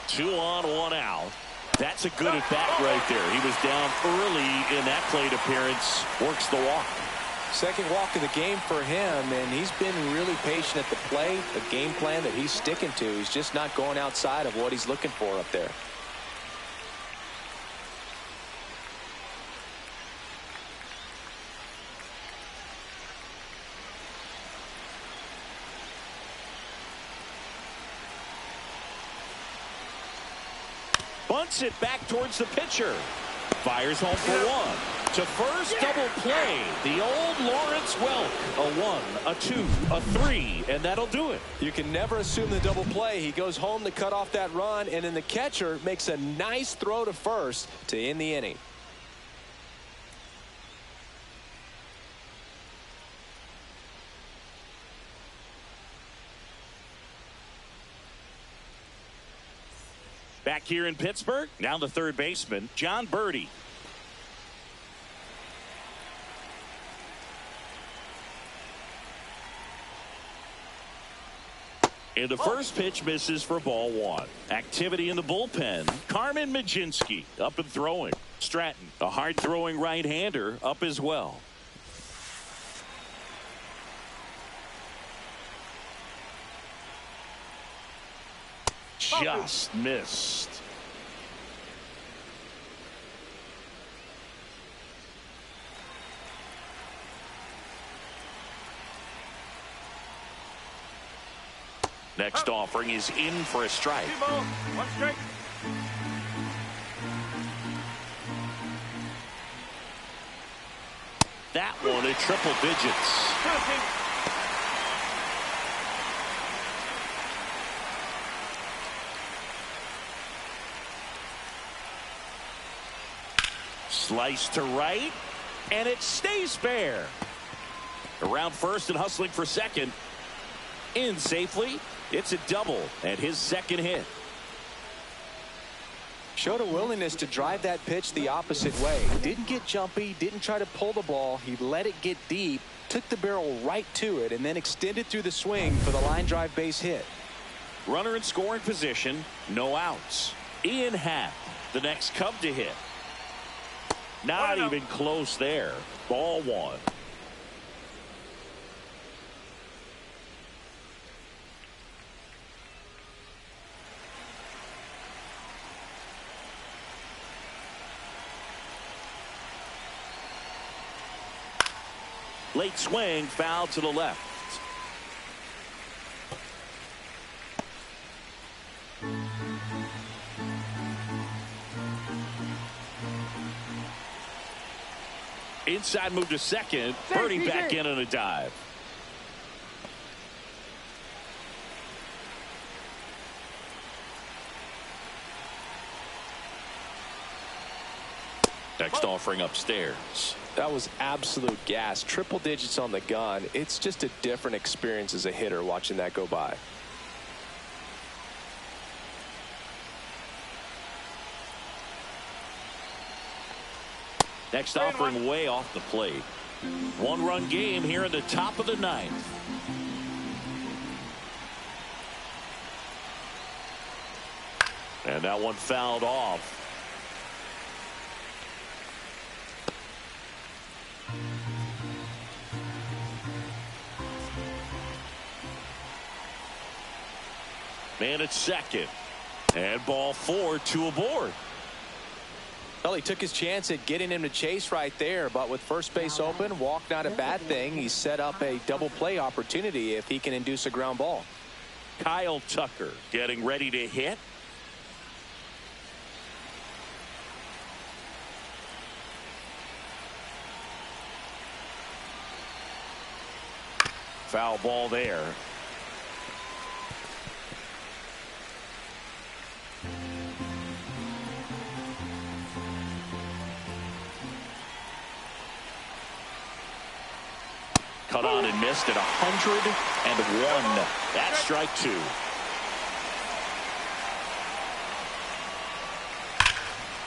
2 on, 1 out. That's a good at-bat right there. He was down early in that plate appearance. Works the walk. Second walk of the game for him, and he's been really patient at the plate. The game plan that he's sticking to. He's just not going outside of what he's looking for up there. Bunts it back towards the pitcher. Fires home for 1. To first, double play. The old Lawrence Welk. A 1, a 2, a 3, and that'll do it. You can never assume the double play. He goes home to cut off that run, and then the catcher makes a nice throw to first to end the inning. Back here in Pittsburgh, now the third baseman, John Birdie. And the first pitch misses for ball 1. Activity in the bullpen. Carmen Mlodzinski up and throwing. Stratton, a hard-throwing right-hander, up as well. Just missed. Next offering is in for a strike. 2 balls, 1 strike. That one at triple digits. Slice to right, and it stays fair. Around first and hustling for second. In safely. It's a double and his second hit. Showed a willingness to drive that pitch the opposite way. Didn't get jumpy, didn't try to pull the ball. He let it get deep, took the barrel right to it, and then extended through the swing for the line drive base hit. Runner in scoring position, no outs. Ian Happ, the next Cub to hit. Not even close there. Ball one. Late swing, foul to the left. Inside move to second. Birdie back in on a dive. Next offering upstairs. That was absolute gas. Triple digits on the gun. It's just a different experience as a hitter watching that go by. Next offering way off the plate. One-run game here in the top of the ninth. And that one fouled off. Man at second. And ball four, two aboard. Well, he took his chance at getting him to chase right there, but with first base open, walk not a bad thing. He set up a double play opportunity if he can induce a ground ball. Kyle Tucker getting ready to hit. Foul ball there. Cut on and missed at 101. That's strike two.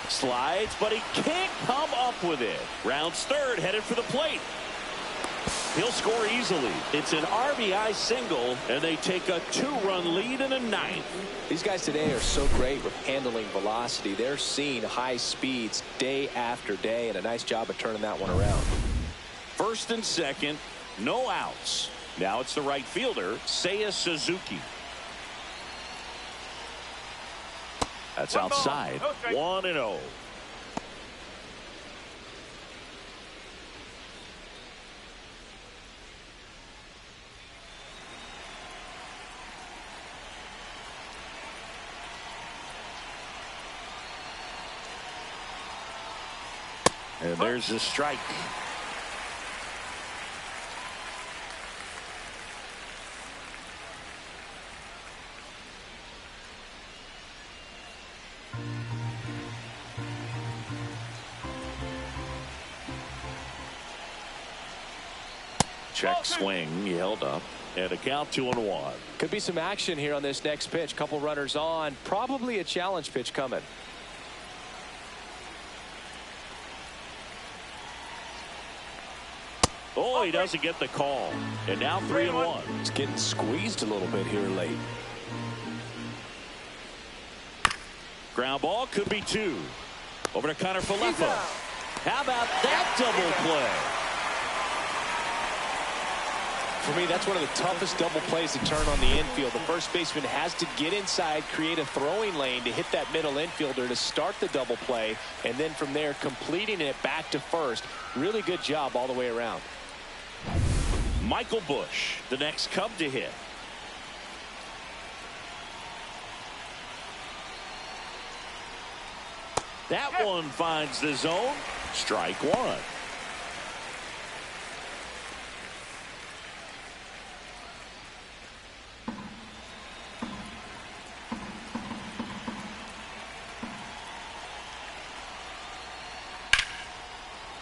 Slides, but he can't come up with it. Rounds third, headed for the plate. He'll score easily. It's an RBI single, and they take a two-run lead in the ninth. These guys today are so great with handling velocity. They're seeing high speeds day after day, and a nice job of turning that one around. First and second, no outs. Now it's the right fielder, Seiya Suzuki. That's outside. 1-0. And there's the strike. Check swing. He held up. And a count 2-1. Could be some action here on this next pitch. Couple runners on. Probably a challenge pitch coming. Oh, he doesn't get the call. And now 3-1. He's getting squeezed a little bit here late. Ground ball could be two. Over to Connor Falefa. How about that double play? For me, that's one of the toughest double plays to turn on the infield. The first baseman has to get inside, create a throwing lane to hit that middle infielder to start the double play, and then from there completing it back to first. Really good job all the way around. Michael Busch, the next Cub to hit. That one finds the zone. Strike one.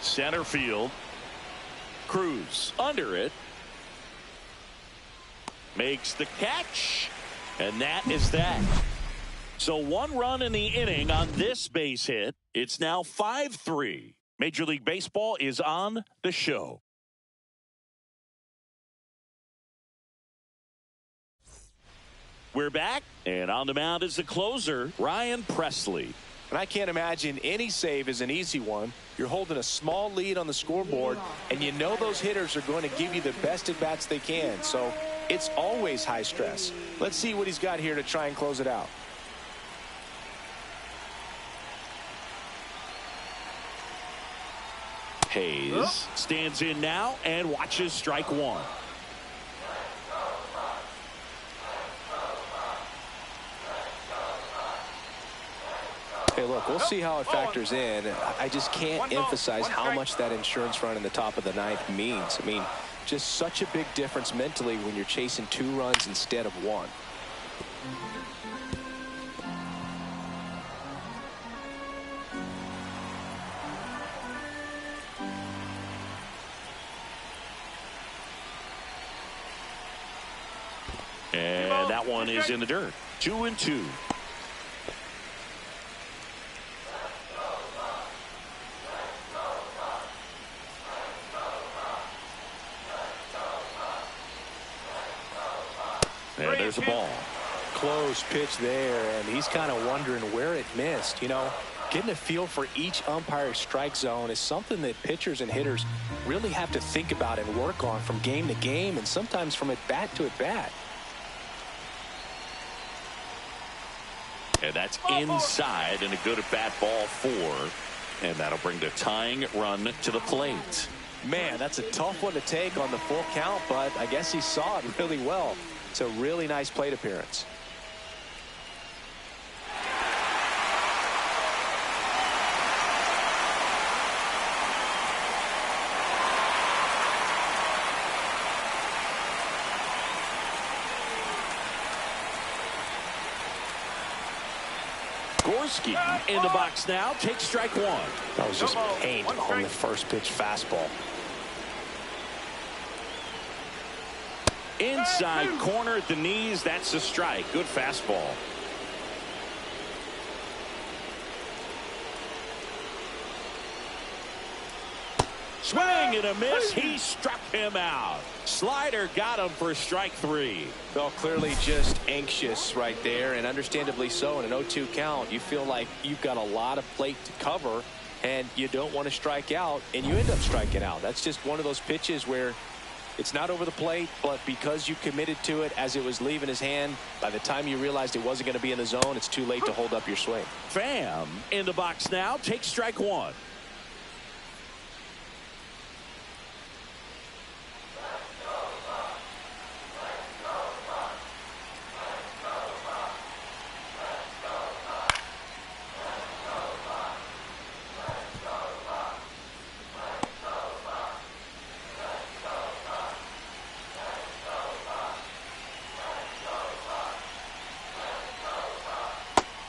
Center field. Cruz under it. Makes the catch. And that is that. So 1 run in the inning on this base hit. It's now 5-3. Major League Baseball is on the show. We're back, and on the mound is the closer, Ryan Presley. And I can't imagine any save is an easy one. You're holding a small lead on the scoreboard, and you know those hitters are going to give you the best at-bats they can. So it's always high stress. Let's see what he's got here to try and close it out. Hayes stands in now and watches strike 1. Hey, look, we'll see how it factors in. I just can't emphasize how much that insurance run in the top of the 9th means. I mean, just such a big difference mentally when you're chasing 2 runs instead of 1. And that one is in the dirt. 2-2. And there's a ball. Close pitch there, and he's kind of wondering where it missed. You know, getting a feel for each umpire's strike zone is something that pitchers and hitters really have to think about and work on from game to game, and sometimes from at bat to at bat. And that's inside, and a good at bat ball 4. And that'll bring the tying run to the plate. Man, that's a tough one to take on the full count, but I guess he saw it really well. It's a really nice plate appearance. Gorski in the box now, takes strike 1. That was just paint on the first pitch fastball. Inside corner at the knees, that's the strike. Good fastball. Swing and a miss. He struck him out. Slider got him for strike 3. Well, clearly just anxious right there, and understandably so. In an 0-2 count, you feel like you've got a lot of plate to cover, and you don't want to strike out, and you end up striking out. That's just one of those pitches where it's not over the plate, but because you committed to it as it was leaving his hand, by the time you realized it wasn't going to be in the zone, it's too late to hold up your swing. Pham in the box now, takes strike 1.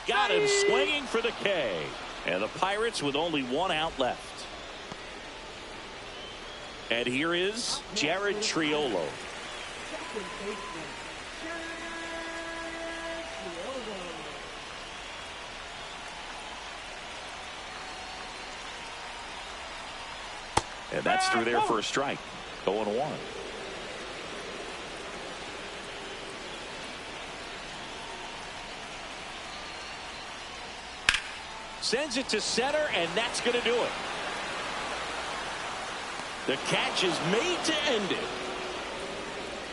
Got him swinging for the K. And the Pirates with only 1 out left. And here is Jared Triolo. And that's through there for a strike. 0-1. Sends it to center, and that's going to do it. The catch is made to end it.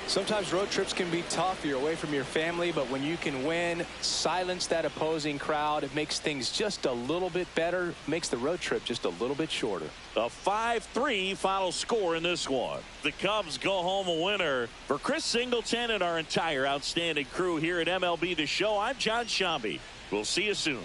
Sometimes road trips can be tough. You're away from your family, but when you can win, silence that opposing crowd, it makes things just a little bit better, makes the road trip just a little bit shorter. A 5-3 final score in this one. The Cubs go home a winner. For Chris Singleton and our entire outstanding crew here at MLB The Show, I'm John Shambi. We'll see you soon.